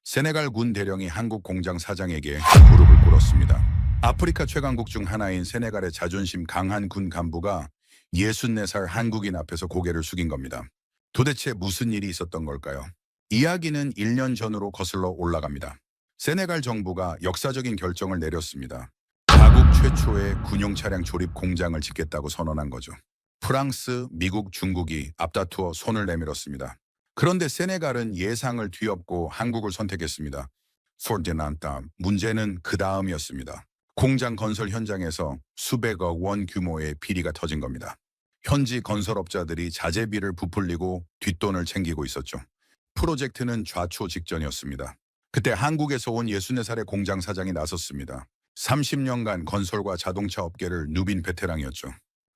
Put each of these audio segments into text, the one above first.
세네갈 군 대령이 한국 공장 사장에게 무릎을 꿇었습니다. 아프리카 최강국 중 하나인 세네갈의 자존심 강한 군 간부가 64살 한국인 앞에서 고개를 숙인 겁니다. 도대체 무슨 일이 있었던 걸까요? 이야기는 1년 전으로 거슬러 올라갑니다. 세네갈 정부가 역사적인 결정을 내렸습니다. 자국 최초의 군용 차량 조립 공장을 짓겠다고 선언한 거죠. 프랑스, 미국, 중국이 앞다투어 손을 내밀었습니다. 그런데 세네갈은 예상을 뒤엎고 한국을 선택했습니다. 포르디난드, 문제는 그 다음이었습니다. 공장 건설 현장에서 수백억 원 규모의 비리가 터진 겁니다. 현지 건설업자들이 자재비를 부풀리고 뒷돈을 챙기고 있었죠. 프로젝트는 좌초 직전이었습니다. 그때 한국에서 온 64살의 공장 사장이 나섰습니다. 30년간 건설과 자동차 업계를 누빈 베테랑이었죠.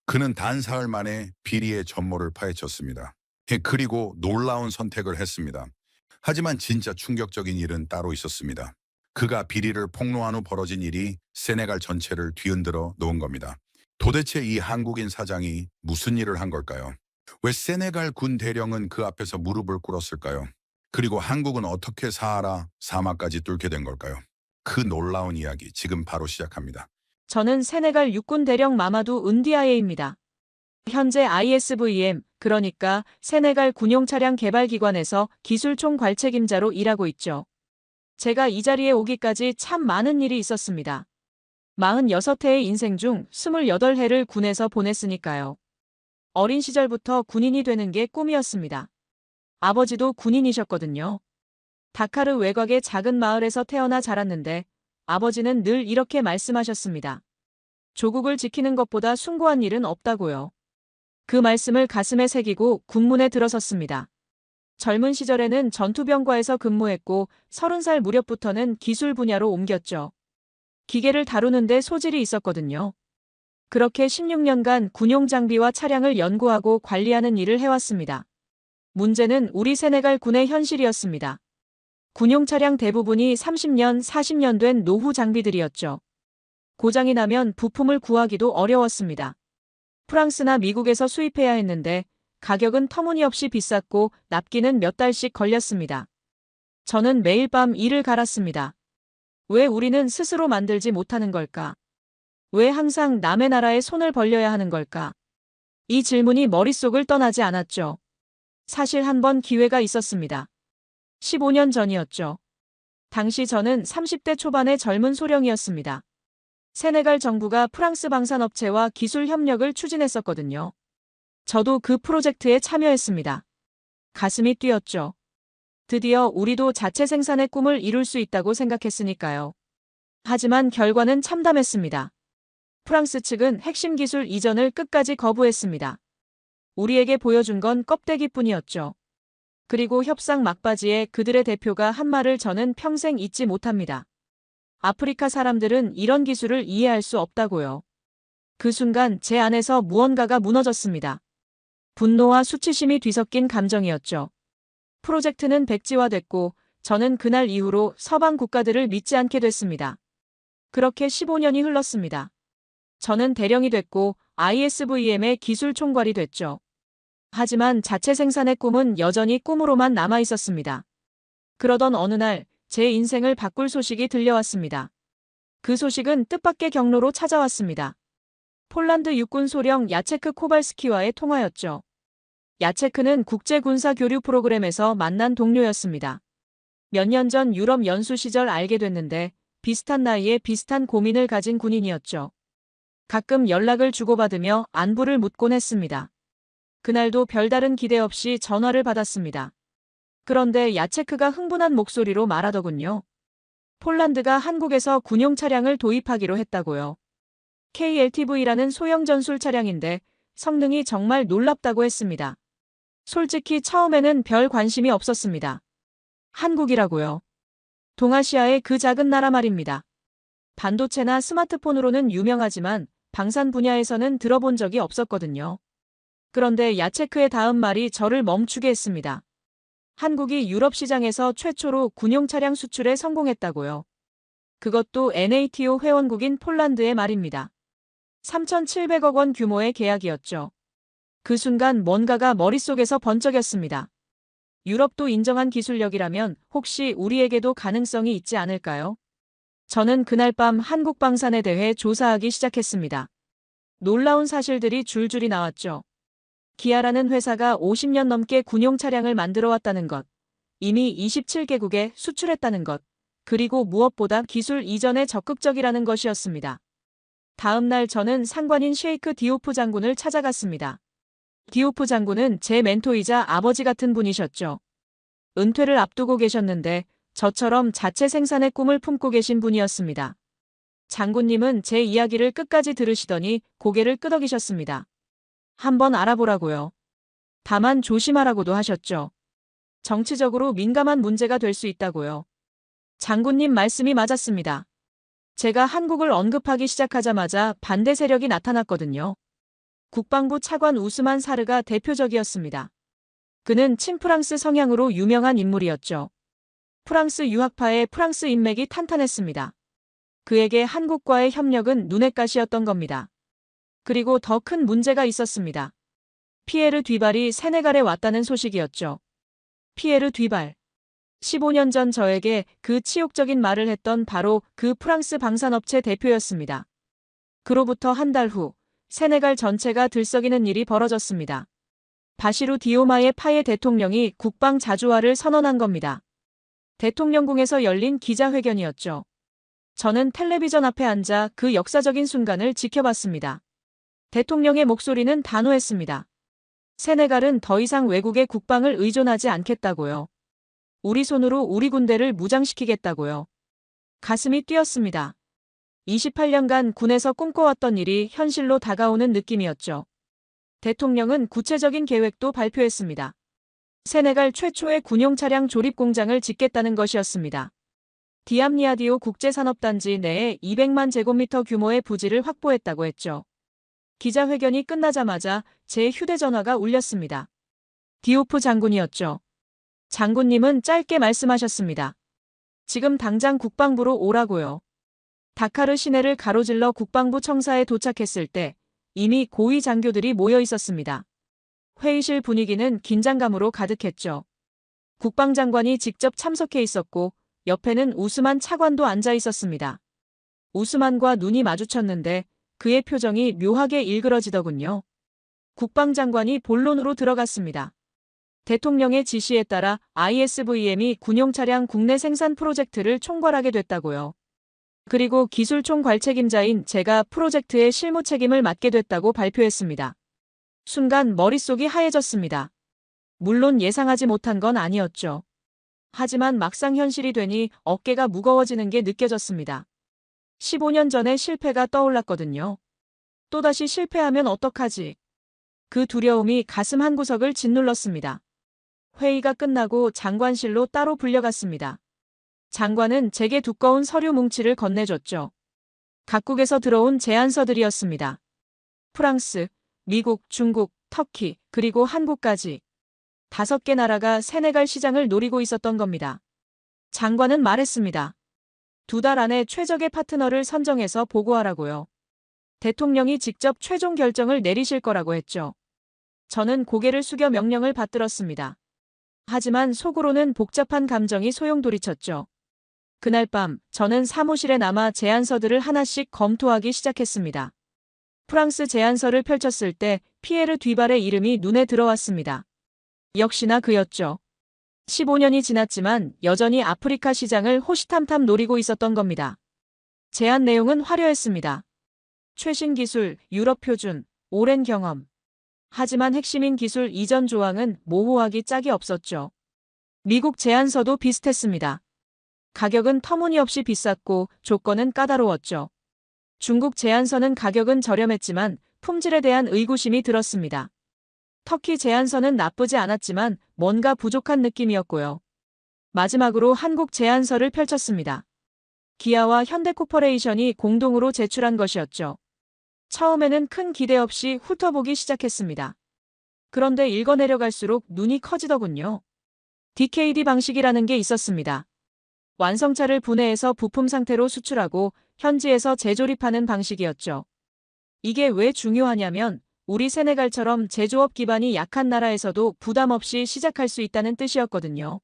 그는 단 사흘 만에 비리의 전모를 파헤쳤습니다. 그리고 놀라운 선택을 했습니다. 하지만 진짜 충격적인 일은 따로 있었습니다. 그가 비리를 폭로한 후 벌어진 일이 세네갈 전체를 뒤흔들어 놓은 겁니다. 도대체 이 한국인 사장이 무슨 일을 한 걸까요? 왜 세네갈 군 대령은 그 앞에서 무릎을 꿇었을까요? 그리고 한국은 어떻게 사하라 사막까지 뚫게 된 걸까요? 그 놀라운 이야기 지금 바로 시작합니다. 저는 세네갈 육군 대령 마마두 은디아예입니다. 현재 ISVM, 그러니까 세네갈 군용 차량 개발 기관에서 기술 총괄책임자로 일하고 있죠. 제가 이 자리에 오기까지 참 많은 일이 있었습니다. 46해의 인생 중 28해를 군에서 보냈으니까요. 어린 시절부터 군인이 되는 게 꿈이었습니다. 아버지도 군인이셨거든요. 다카르 외곽의 작은 마을에서 태어나 자랐는데 아버지는 늘 이렇게 말씀하셨습니다. 조국을 지키는 것보다 숭고한 일은 없다고요. 그 말씀을 가슴에 새기고 군문에 들어섰습니다. 젊은 시절에는 전투병과에서 근무했고 30살 무렵부터는 기술 분야로 옮겼죠. 기계를 다루는데 소질이 있었거든요. 그렇게 16년간 군용 장비와 차량을 연구하고 관리하는 일을 해왔습니다. 문제는 우리 세네갈 군의 현실이었습니다. 군용 차량 대부분이 30년, 40년 된 노후 장비들이었죠. 고장이 나면 부품을 구하기도 어려웠습니다. 프랑스나 미국에서 수입해야 했는데 가격은 터무니없이 비쌌고 납기는 몇 달씩 걸렸습니다. 저는 매일 밤 이를 갈았습니다. 왜 우리는 스스로 만들지 못하는 걸까? 왜 항상 남의 나라에 손을 벌려야 하는 걸까? 이 질문이 머릿속을 떠나지 않았죠. 사실 한 번 기회가 있었습니다. 15년 전이었죠. 당시 저는 30대 초반의 젊은 소령이었습니다. 세네갈 정부가 프랑스 방산업체와 기술 협력을 추진했었거든요. 저도 그 프로젝트에 참여했습니다. 가슴이 뛰었죠. 드디어 우리도 자체 생산의 꿈을 이룰 수 있다고 생각했으니까요. 하지만 결과는 참담했습니다. 프랑스 측은 핵심 기술 이전을 끝까지 거부했습니다. 우리에게 보여준 건 껍데기뿐이었죠. 그리고 협상 막바지에 그들의 대표가 한 말을 저는 평생 잊지 못합니다. 아프리카 사람들은 이런 기술을 이해할 수 없다고요. 그 순간 제 안에서 무언가가 무너졌습니다. 분노와 수치심이 뒤섞인 감정이었죠. 프로젝트는 백지화됐고 저는 그날 이후로 서방 국가들을 믿지 않게 됐습니다. 그렇게 15년이 흘렀습니다. 저는 대령이 됐고 ISVM의 기술 총괄이 됐죠. 하지만 자체 생산의 꿈은 여전히 꿈으로만 남아 있었습니다. 그러던 어느 날 제 인생을 바꿀 소식이 들려왔습니다. 그 소식은 뜻밖의 경로로 찾아왔습니다. 폴란드 육군 소령 야체크 코발스키와의 통화였죠. 야체크는 국제군사교류 프로그램에서 만난 동료였습니다. 몇 년 전 유럽 연수 시절 알게 됐는데 비슷한 나이에 비슷한 고민을 가진 군인이었죠. 가끔 연락을 주고받으며 안부를 묻곤 했습니다. 그날도 별다른 기대 없이 전화를 받았습니다. 그런데 야체크가 흥분한 목소리로 말하더군요. 폴란드가 한국에서 군용 차량을 도입하기로 했다고요. KLTV라는 소형 전술 차량인데 성능이 정말 놀랍다고 했습니다. 솔직히 처음에는 별 관심이 없었습니다. 한국이라고요. 동아시아의 그 작은 나라 말입니다. 반도체나 스마트폰으로는 유명하지만 방산 분야에서는 들어본 적이 없었거든요. 그런데 야체크의 다음 말이 저를 멈추게 했습니다. 한국이 유럽 시장에서 최초로 군용 차량 수출에 성공했다고요. 그것도 NATO 회원국인 폴란드의 말입니다. 3,700억 원 규모의 계약이었죠. 그 순간 뭔가가 머릿속에서 번쩍였습니다. 유럽도 인정한 기술력이라면 혹시 우리에게도 가능성이 있지 않을까요? 저는 그날 밤 한국 방산에 대해 조사하기 시작했습니다. 놀라운 사실들이 줄줄이 나왔죠. 기아라는 회사가 50년 넘게 군용 차량을 만들어 왔다는 것, 이미 27개국에 수출했다는 것, 그리고 무엇보다 기술 이전에 적극적이라는 것이었습니다. 다음 날 저는 상관인 셰이크 디오프 장군을 찾아갔습니다. 디오프 장군은 제 멘토이자 아버지 같은 분이셨죠. 은퇴를 앞두고 계셨는데 저처럼 자체 생산의 꿈을 품고 계신 분이었습니다. 장군님은 제 이야기를 끝까지 들으시더니 고개를 끄덕이셨습니다. 한번 알아보라고요. 다만 조심하라고도 하셨죠. 정치적으로 민감한 문제가 될 수 있다고요. 장군님 말씀이 맞았습니다. 제가 한국을 언급하기 시작하자마자 반대 세력이 나타났거든요. 국방부 차관 우스만 사르가 대표적이었습니다. 그는 친프랑스 성향으로 유명한 인물이었죠. 프랑스 유학파의 프랑스 인맥이 탄탄했습니다. 그에게 한국과의 협력은 눈엣 가시였던 겁니다. 그리고 더 큰 문제가 있었습니다. 피에르 뒤발이 세네갈에 왔다는 소식이었죠. 피에르 뒤발. 15년 전 저에게 그 치욕적인 말을 했던 바로 그 프랑스 방산업체 대표였습니다. 그로부터 한 달 후 세네갈 전체가 들썩이는 일이 벌어졌습니다. 바시루 디오마의 파예 대통령이 국방 자주화를 선언한 겁니다. 대통령궁에서 열린 기자회견이었죠. 저는 텔레비전 앞에 앉아 그 역사적인 순간을 지켜봤습니다. 대통령의 목소리는 단호했습니다. 세네갈은 더 이상 외국의 국방을 의존하지 않겠다고요. 우리 손으로 우리 군대를 무장시키겠다고요. 가슴이 뛰었습니다. 28년간 군에서 꿈꿔왔던 일이 현실로 다가오는 느낌이었죠. 대통령은 구체적인 계획도 발표했습니다. 세네갈 최초의 군용 차량 조립 공장을 짓겠다는 것이었습니다. 디암니아디오 국제산업단지 내에 200만 제곱미터 규모의 부지를 확보했다고 했죠. 기자회견이 끝나자마자 제 휴대전화가 울렸습니다. 디오프 장군이었죠. 장군님은 짧게 말씀하셨습니다. 지금 당장 국방부로 오라고요. 다카르 시내를 가로질러 국방부 청사에 도착했을 때 이미 고위 장교들이 모여 있었습니다. 회의실 분위기는 긴장감으로 가득했죠. 국방장관이 직접 참석해 있었고 옆에는 우스만 차관도 앉아 있었습니다. 우스만과 눈이 마주쳤는데 그의 표정이 묘하게 일그러지더군요. 국방장관이 본론으로 들어갔습니다. 대통령의 지시에 따라 ISVM이 군용 차량 국내 생산 프로젝트를 총괄하게 됐다고요. 그리고 기술 총괄책임자인 제가 프로젝트의 실무 책임을 맡게 됐다고 발표했습니다. 순간 머릿속이 하얘졌습니다. 물론 예상하지 못한 건 아니었죠. 하지만 막상 현실이 되니 어깨가 무거워지는 게 느껴졌습니다. 15년 전의 실패가 떠올랐거든요. 또다시 실패하면 어떡하지? 그 두려움이 가슴 한구석을 짓눌렀습니다. 회의가 끝나고 장관실로 따로 불려갔습니다. 장관은 제게 두꺼운 서류 뭉치를 건네줬죠. 각국에서 들어온 제안서들이었습니다. 프랑스, 미국, 중국, 터키, 그리고 한국까지 5개 나라가 세네갈 시장을 노리고 있었던 겁니다. 장관은 말했습니다. 2달 안에 최적의 파트너를 선정해서 보고하라고요. 대통령이 직접 최종 결정을 내리실 거라고 했죠. 저는 고개를 숙여 명령을 받들었습니다. 하지만 속으로는 복잡한 감정이 소용돌이쳤죠. 그날 밤 저는 사무실에 남아 제안서들을 하나씩 검토하기 시작했습니다. 프랑스 제안서를 펼쳤을 때 피에르 뒤발의 이름이 눈에 들어왔습니다. 역시나 그였죠. 15년이 지났지만 여전히 아프리카 시장을 호시탐탐 노리고 있었던 겁니다. 제안 내용은 화려했습니다. 최신 기술, 유럽 표준, 오랜 경험. 하지만 핵심인 기술 이전 조항은 모호하기 짝이 없었죠. 미국 제안서도 비슷했습니다. 가격은 터무니없이 비쌌고 조건은 까다로웠죠. 중국 제안서는 가격은 저렴했지만 품질에 대한 의구심이 들었습니다. 터키 제안서는 나쁘지 않았지만 뭔가 부족한 느낌이었고요. 마지막으로 한국 제안서를 펼쳤습니다. 기아와 현대코퍼레이션이 공동으로 제출한 것이었죠. 처음에는 큰 기대 없이 훑어보기 시작했습니다. 그런데 읽어내려갈수록 눈이 커지더군요. DKD 방식이라는 게 있었습니다. 완성차를 분해해서 부품 상태로 수출하고 현지에서 재조립하는 방식이었죠. 이게 왜 중요하냐면 우리 세네갈처럼 제조업 기반이 약한 나라에서도 부담 없이 시작할 수 있다는 뜻이었거든요.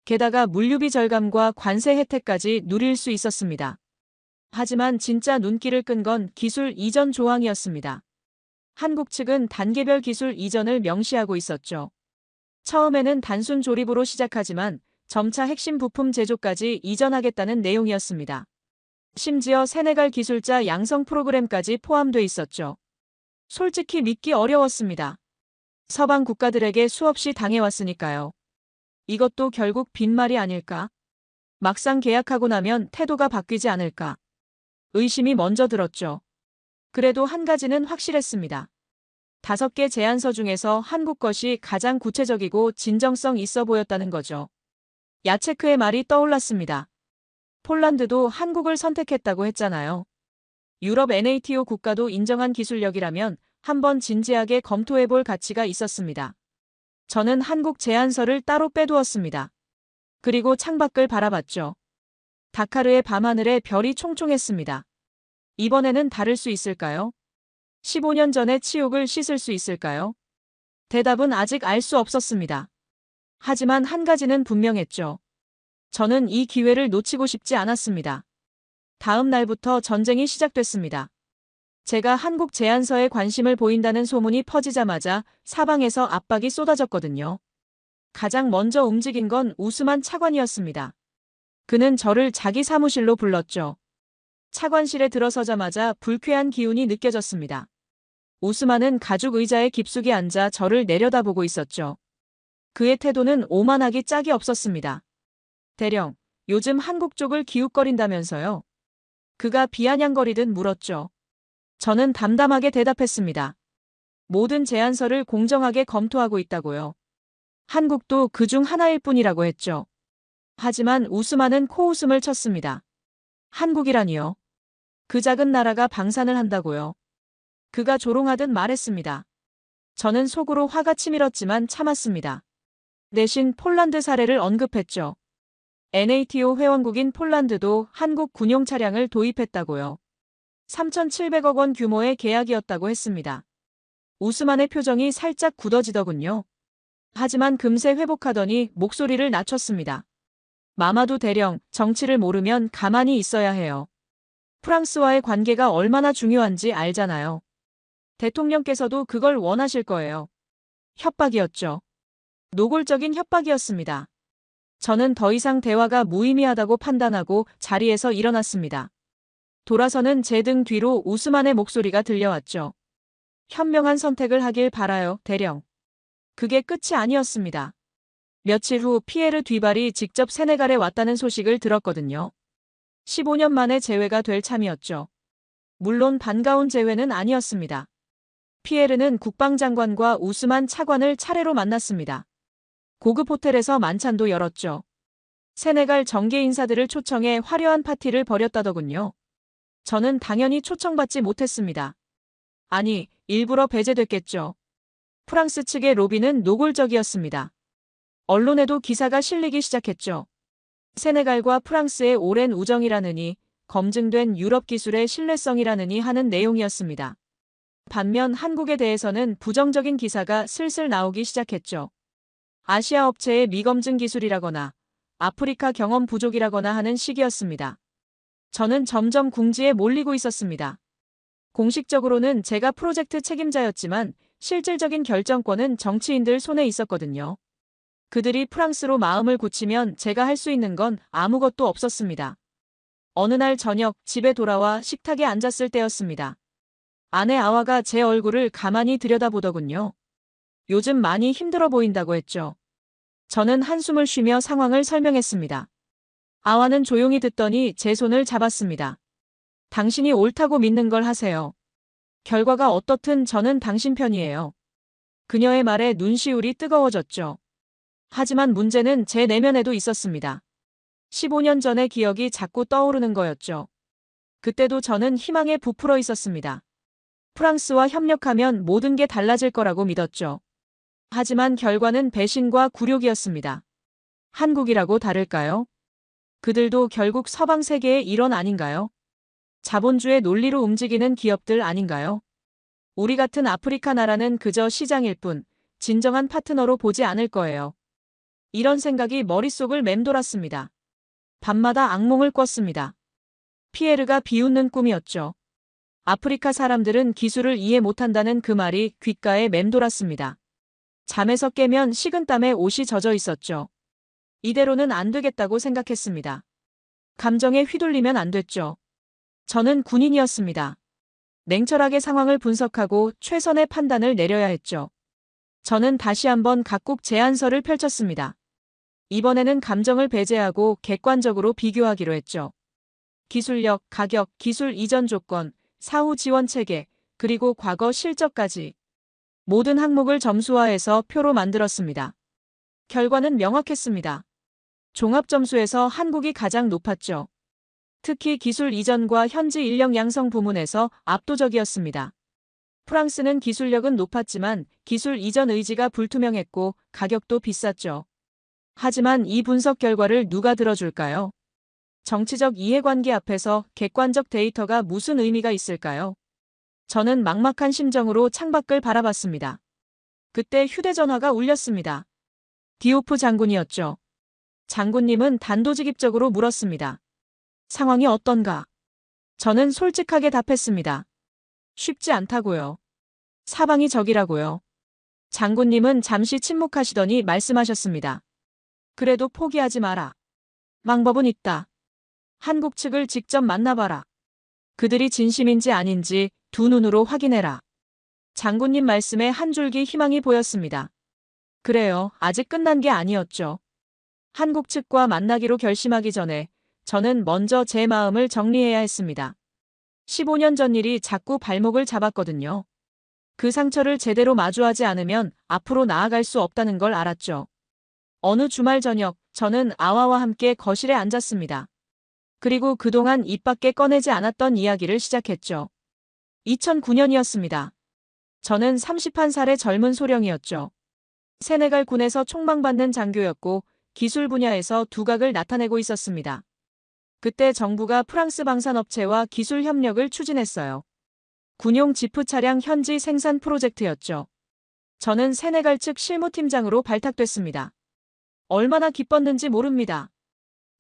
게다가 물류비 절감과 관세 혜택까지 누릴 수 있었습니다. 하지만 진짜 눈길을 끈 건 기술 이전 조항이었습니다. 한국 측은 단계별 기술 이전을 명시하고 있었죠. 처음에는 단순 조립으로 시작하지만 점차 핵심 부품 제조까지 이전하겠다는 내용이었습니다. 심지어 세네갈 기술자 양성 프로그램까지 포함돼 있었죠. 솔직히 믿기 어려웠습니다. 서방 국가들에게 수없이 당해왔으니까요. 이것도 결국 빈말이 아닐까? 막상 계약하고 나면 태도가 바뀌지 않을까? 의심이 먼저 들었죠. 그래도 한 가지는 확실했습니다. 5개 제안서 중에서 한국 것이 가장 구체적이고 진정성 있어 보였다는 거죠. 야체크의 말이 떠올랐습니다. 폴란드도 한국을 선택했다고 했잖아요. 유럽 NATO 국가도 인정한 기술력이라면 한번 진지하게 검토해볼 가치가 있었습니다. 저는 한국 제안서를 따로 빼두었습니다. 그리고 창밖을 바라봤죠. 다카르의 밤하늘에 별이 총총했습니다. 이번에는 다를 수 있을까요? 15년 전의 치욕을 씻을 수 있을까요? 대답은 아직 알 수 없었습니다. 하지만 한 가지는 분명했죠. 저는 이 기회를 놓치고 싶지 않았습니다. 다음 날부터 전쟁이 시작됐습니다. 제가 한국 제안서에 관심을 보인다는 소문이 퍼지자마자 사방에서 압박이 쏟아졌거든요. 가장 먼저 움직인 건 우스만 차관이었습니다. 그는 저를 자기 사무실로 불렀죠. 차관실에 들어서자마자 불쾌한 기운이 느껴졌습니다. 우스만은 가죽 의자에 깊숙이 앉아 저를 내려다보고 있었죠. 그의 태도는 오만하기 짝이 없었습니다. 대령, 요즘 한국 쪽을 기웃거린다면서요? 그가 비아냥거리듯 물었죠. 저는 담담하게 대답했습니다. 모든 제안서를 공정하게 검토하고 있다고요. 한국도 그중 하나일 뿐이라고 했죠. 하지만 우스만은 코웃음을 쳤습니다. 한국이라니요. 그 작은 나라가 방산을 한다고요. 그가 조롱하듯 말했습니다. 저는 속으로 화가 치밀었지만 참았습니다. 대신 폴란드 사례를 언급했죠. NATO 회원국인 폴란드도 한국 군용 차량을 도입했다고요. 3,700억 원 규모의 계약이었다고 했습니다. 우스만의 표정이 살짝 굳어지더군요. 하지만 금세 회복하더니 목소리를 낮췄습니다. 마마두 대령, 정치를 모르면 가만히 있어야 해요. 프랑스와의 관계가 얼마나 중요한지 알잖아요. 대통령께서도 그걸 원하실 거예요. 협박이었죠. 노골적인 협박이었습니다. 저는 더 이상 대화가 무의미하다고 판단하고 자리에서 일어났습니다. 돌아서는 제 등 뒤로 우스만의 목소리가 들려왔죠. 현명한 선택을 하길 바라요, 대령. 그게 끝이 아니었습니다. 며칠 후 피에르 뒤발이 직접 세네갈에 왔다는 소식을 들었거든요. 15년 만에 재회가 될 참이었죠. 물론 반가운 재회는 아니었습니다. 피에르는 국방장관과 우스만 차관을 차례로 만났습니다. 고급 호텔에서 만찬도 열었죠. 세네갈 정계 인사들을 초청해 화려한 파티를 벌였다더군요. 저는 당연히 초청받지 못했습니다. 아니, 일부러 배제됐겠죠. 프랑스 측의 로비는 노골적이었습니다. 언론에도 기사가 실리기 시작했죠. 세네갈과 프랑스의 오랜 우정이라느니, 검증된 유럽 기술의 신뢰성이라느니 하는 내용이었습니다. 반면 한국에 대해서는 부정적인 기사가 슬슬 나오기 시작했죠. 아시아 업체의 미검증 기술이라거나 아프리카 경험 부족이라거나 하는 식이었습니다. 저는 점점 궁지에 몰리고 있었습니다. 공식적으로는 제가 프로젝트 책임자였지만 실질적인 결정권은 정치인들 손에 있었거든요. 그들이 프랑스로 마음을 굳히면 제가 할 수 있는 건 아무것도 없었습니다. 어느 날 저녁 집에 돌아와 식탁에 앉았을 때였습니다. 아내 아와가 제 얼굴을 가만히 들여다보더군요. 요즘 많이 힘들어 보인다고 했죠. 저는 한숨을 쉬며 상황을 설명했습니다. 아와는 조용히 듣더니 제 손을 잡았습니다. 당신이 옳다고 믿는 걸 하세요. 결과가 어떻든 저는 당신 편이에요. 그녀의 말에 눈시울이 뜨거워졌죠. 하지만 문제는 제 내면에도 있었습니다. 15년 전의 기억이 자꾸 떠오르는 거였죠. 그때도 저는 희망에 부풀어 있었습니다. 프랑스와 협력하면 모든 게 달라질 거라고 믿었죠. 하지만 결과는 배신과 굴욕이었습니다. 한국이라고 다를까요? 그들도 결국 서방 세계의 일원 아닌가요? 자본주의 논리로 움직이는 기업들 아닌가요? 우리 같은 아프리카 나라는 그저 시장일 뿐 진정한 파트너로 보지 않을 거예요. 이런 생각이 머릿속을 맴돌았습니다. 밤마다 악몽을 꿨습니다. 피에르가 비웃는 꿈이었죠. 아프리카 사람들은 기술을 이해 못한다는 그 말이 귓가에 맴돌았습니다. 잠에서 깨면 식은땀에 옷이 젖어 있었죠. 이대로는 안 되겠다고 생각했습니다. 감정에 휘둘리면 안 됐죠. 저는 군인이었습니다. 냉철하게 상황을 분석하고 최선의 판단을 내려야 했죠. 저는 다시 한번 각국 제안서를 펼쳤습니다. 이번에는 감정을 배제하고 객관적으로 비교하기로 했죠. 기술력, 가격, 기술 이전 조건, 사후 지원 체계, 그리고 과거 실적까지 모든 항목을 점수화해서 표로 만들었습니다. 결과는 명확했습니다. 종합 점수에서 한국이 가장 높았죠. 특히 기술 이전과 현지 인력 양성 부문에서 압도적이었습니다. 프랑스는 기술력은 높았지만 기술 이전 의지가 불투명했고 가격도 비쌌죠. 하지만 이 분석 결과를 누가 들어줄까요? 정치적 이해관계 앞에서 객관적 데이터가 무슨 의미가 있을까요? 저는 막막한 심정으로 창밖을 바라봤습니다. 그때 휴대전화가 울렸습니다. 디오프 장군이었죠. 장군님은 단도직입적으로 물었습니다. 상황이 어떤가? 저는 솔직하게 답했습니다. 쉽지 않다고요. 사방이 적이라고요. 장군님은 잠시 침묵하시더니 말씀하셨습니다. 그래도 포기하지 마라. 방법은 있다. 한국 측을 직접 만나봐라. 그들이 진심인지 아닌지 두 눈으로 확인해라. 장군님 말씀에 한 줄기 희망이 보였습니다. 그래요, 아직 끝난 게 아니었죠. 한국 측과 만나기로 결심하기 전에 저는 먼저 제 마음을 정리해야 했습니다. 15년 전 일이 자꾸 발목을 잡았거든요. 그 상처를 제대로 마주하지 않으면 앞으로 나아갈 수 없다는 걸 알았죠. 어느 주말 저녁, 저는 아와와 함께 거실에 앉았습니다. 그리고 그동안 입 밖에 꺼내지 않았던 이야기를 시작했죠. 2009년이었습니다. 저는 31살의 젊은 소령이었죠. 세네갈 군에서 총망받는 장교였고 기술 분야에서 두각을 나타내고 있었습니다. 그때 정부가 프랑스 방산업체와 기술 협력을 추진했어요. 군용 지프 차량 현지 생산 프로젝트였죠. 저는 세네갈 측 실무팀장으로 발탁됐습니다. 얼마나 기뻤는지 모릅니다.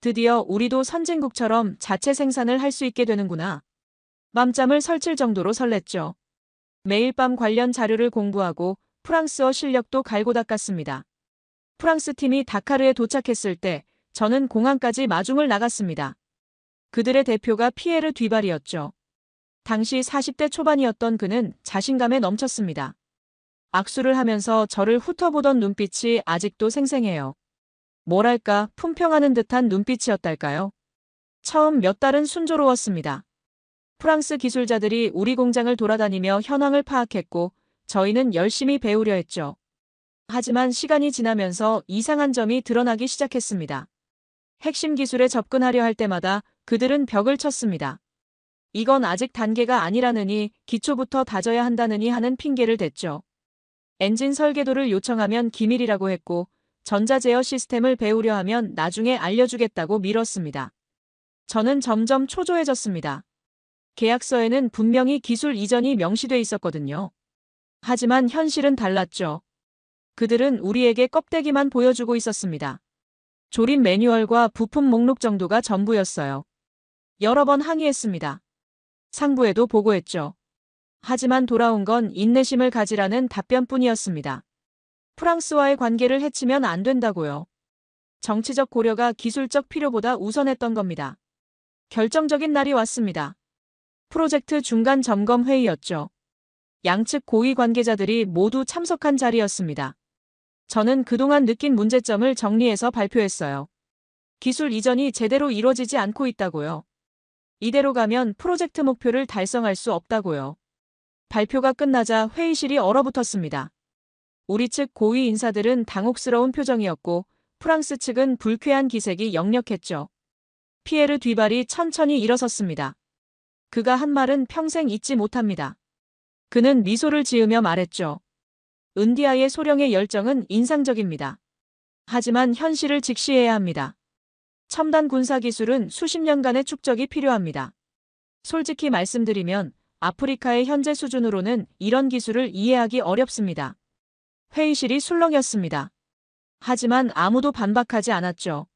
드디어 우리도 선진국처럼 자체 생산을 할 수 있게 되는구나. 맘잠을 설칠 정도로 설렜죠. 매일 밤 관련 자료를 공부하고 프랑스어 실력도 갈고 닦았습니다. 프랑스 팀이 다카르에 도착했을 때 저는 공항까지 마중을 나갔습니다. 그들의 대표가 피에르 뒤발이었죠. 당시 40대 초반이었던 그는 자신감에 넘쳤습니다. 악수를 하면서 저를 훑어보던 눈빛이 아직도 생생해요. 뭐랄까 품평하는 듯한 눈빛이었달까요? 처음 몇 달은 순조로웠습니다. 프랑스 기술자들이 우리 공장을 돌아다니며 현황을 파악했고 저희는 열심히 배우려 했죠. 하지만 시간이 지나면서 이상한 점이 드러나기 시작했습니다. 핵심 기술에 접근하려 할 때마다 그들은 벽을 쳤습니다. 이건 아직 단계가 아니라느니 기초부터 다져야 한다느니 하는 핑계를 댔죠. 엔진 설계도를 요청하면 기밀이라고 했고 전자제어 시스템을 배우려 하면 나중에 알려주겠다고 미뤘습니다. 저는 점점 초조해졌습니다. 계약서에는 분명히 기술 이전이 명시돼 있었거든요. 하지만 현실은 달랐죠. 그들은 우리에게 껍데기만 보여주고 있었습니다. 조립 매뉴얼과 부품 목록 정도가 전부였어요. 여러 번 항의했습니다. 상부에도 보고했죠. 하지만 돌아온 건 인내심을 가지라는 답변뿐이었습니다. 프랑스와의 관계를 해치면 안 된다고요. 정치적 고려가 기술적 필요보다 우선했던 겁니다. 결정적인 날이 왔습니다. 프로젝트 중간 점검 회의였죠. 양측 고위 관계자들이 모두 참석한 자리였습니다. 저는 그동안 느낀 문제점을 정리해서 발표했어요. 기술 이전이 제대로 이루어지지 않고 있다고요. 이대로 가면 프로젝트 목표를 달성할 수 없다고요. 발표가 끝나자 회의실이 얼어붙었습니다. 우리 측 고위 인사들은 당혹스러운 표정이었고 프랑스 측은 불쾌한 기색이 역력했죠. 피에르 뒤발이 천천히 일어섰습니다. 그가 한 말은 평생 잊지 못합니다. 그는 미소를 지으며 말했죠. 은디아의 소령의 열정은 인상적입니다. 하지만 현실을 직시해야 합니다. 첨단 군사 기술은 수십 년간의 축적이 필요합니다. 솔직히 말씀드리면 아프리카의 현재 수준으로는 이런 기술을 이해하기 어렵습니다. 회의실이 술렁였습니다. 하지만 아무도 반박하지 않았죠.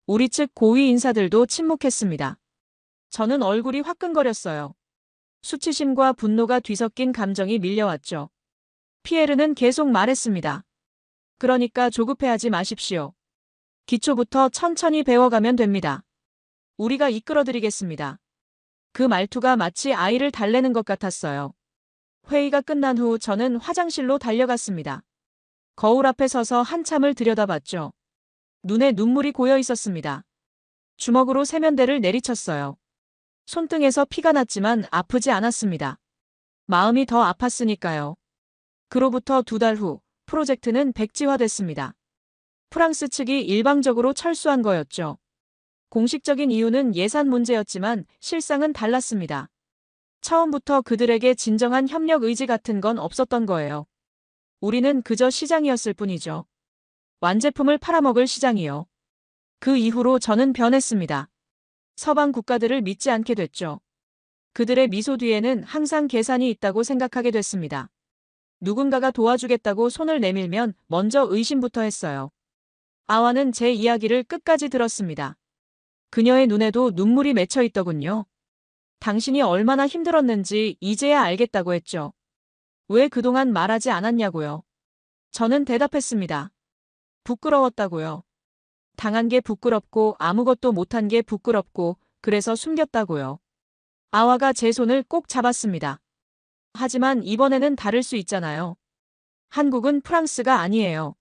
우리 측 고위 인사들도 침묵했습니다. 저는 얼굴이 화끈거렸어요. 수치심과 분노가 뒤섞인 감정이 밀려왔죠. 피에르는 계속 말했습니다. 그러니까 조급해하지 마십시오. 기초부터 천천히 배워가면 됩니다. 우리가 이끌어드리겠습니다. 그 말투가 마치 아이를 달래는 것 같았어요. 회의가 끝난 후 저는 화장실로 달려갔습니다. 거울 앞에 서서 한참을 들여다봤죠. 눈에 눈물이 고여 있었습니다. 주먹으로 세면대를 내리쳤어요. 손등에서 피가 났지만 아프지 않았습니다. 마음이 더 아팠으니까요. 그로부터 2달 후 프로젝트는 백지화됐습니다. 프랑스 측이 일방적으로 철수한 거였죠. 공식적인 이유는 예산 문제였지만 실상은 달랐습니다. 처음부터 그들에게 진정한 협력 의지 같은 건 없었던 거예요. 우리는 그저 시장이었을 뿐이죠. 완제품을 팔아먹을 시장이요. 그 이후로 저는 변했습니다. 서방 국가들을 믿지 않게 됐죠. 그들의 미소 뒤에는 항상 계산이 있다고 생각하게 됐습니다. 누군가가 도와주겠다고 손을 내밀면 먼저 의심부터 했어요. 아와는 제 이야기를 끝까지 들었습니다. 그녀의 눈에도 눈물이 맺혀 있더군요. 당신이 얼마나 힘들었는지 이제야 알겠다고 했죠. 왜 그동안 말하지 않았냐고요. 저는 대답했습니다. 부끄러웠다고요. 당한 게 부끄럽고 아무것도 못한 게 부끄럽고 그래서 숨겼다고요. 아와가 제 손을 꼭 잡았습니다. 하지만 이번에는 다를 수 있잖아요. 한국은 프랑스가 아니에요.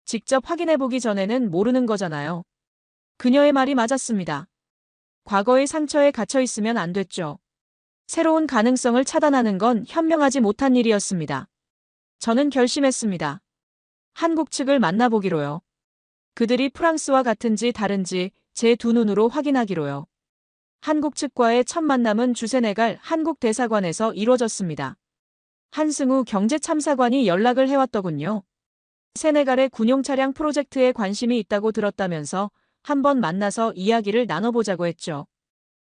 직접 확인해보기 전에는 모르는 거잖아요. 그녀의 말이 맞았습니다. 과거의 상처에 갇혀 있으면 안 됐죠. 새로운 가능성을 차단하는 건 현명하지 못한 일이었습니다. 저는 결심했습니다. 한국 측을 만나보기로요. 그들이 프랑스와 같은지 다른지 제 2눈으로 확인하기로요. 한국 측과의 첫 만남은 주세네갈 한국 대사관에서 이루어졌습니다. 한승우 경제참사관이 연락을 해왔더군요. 세네갈의 군용 차량 프로젝트에 관심이 있다고 들었다면서 한번 만나서 이야기를 나눠보자고 했죠.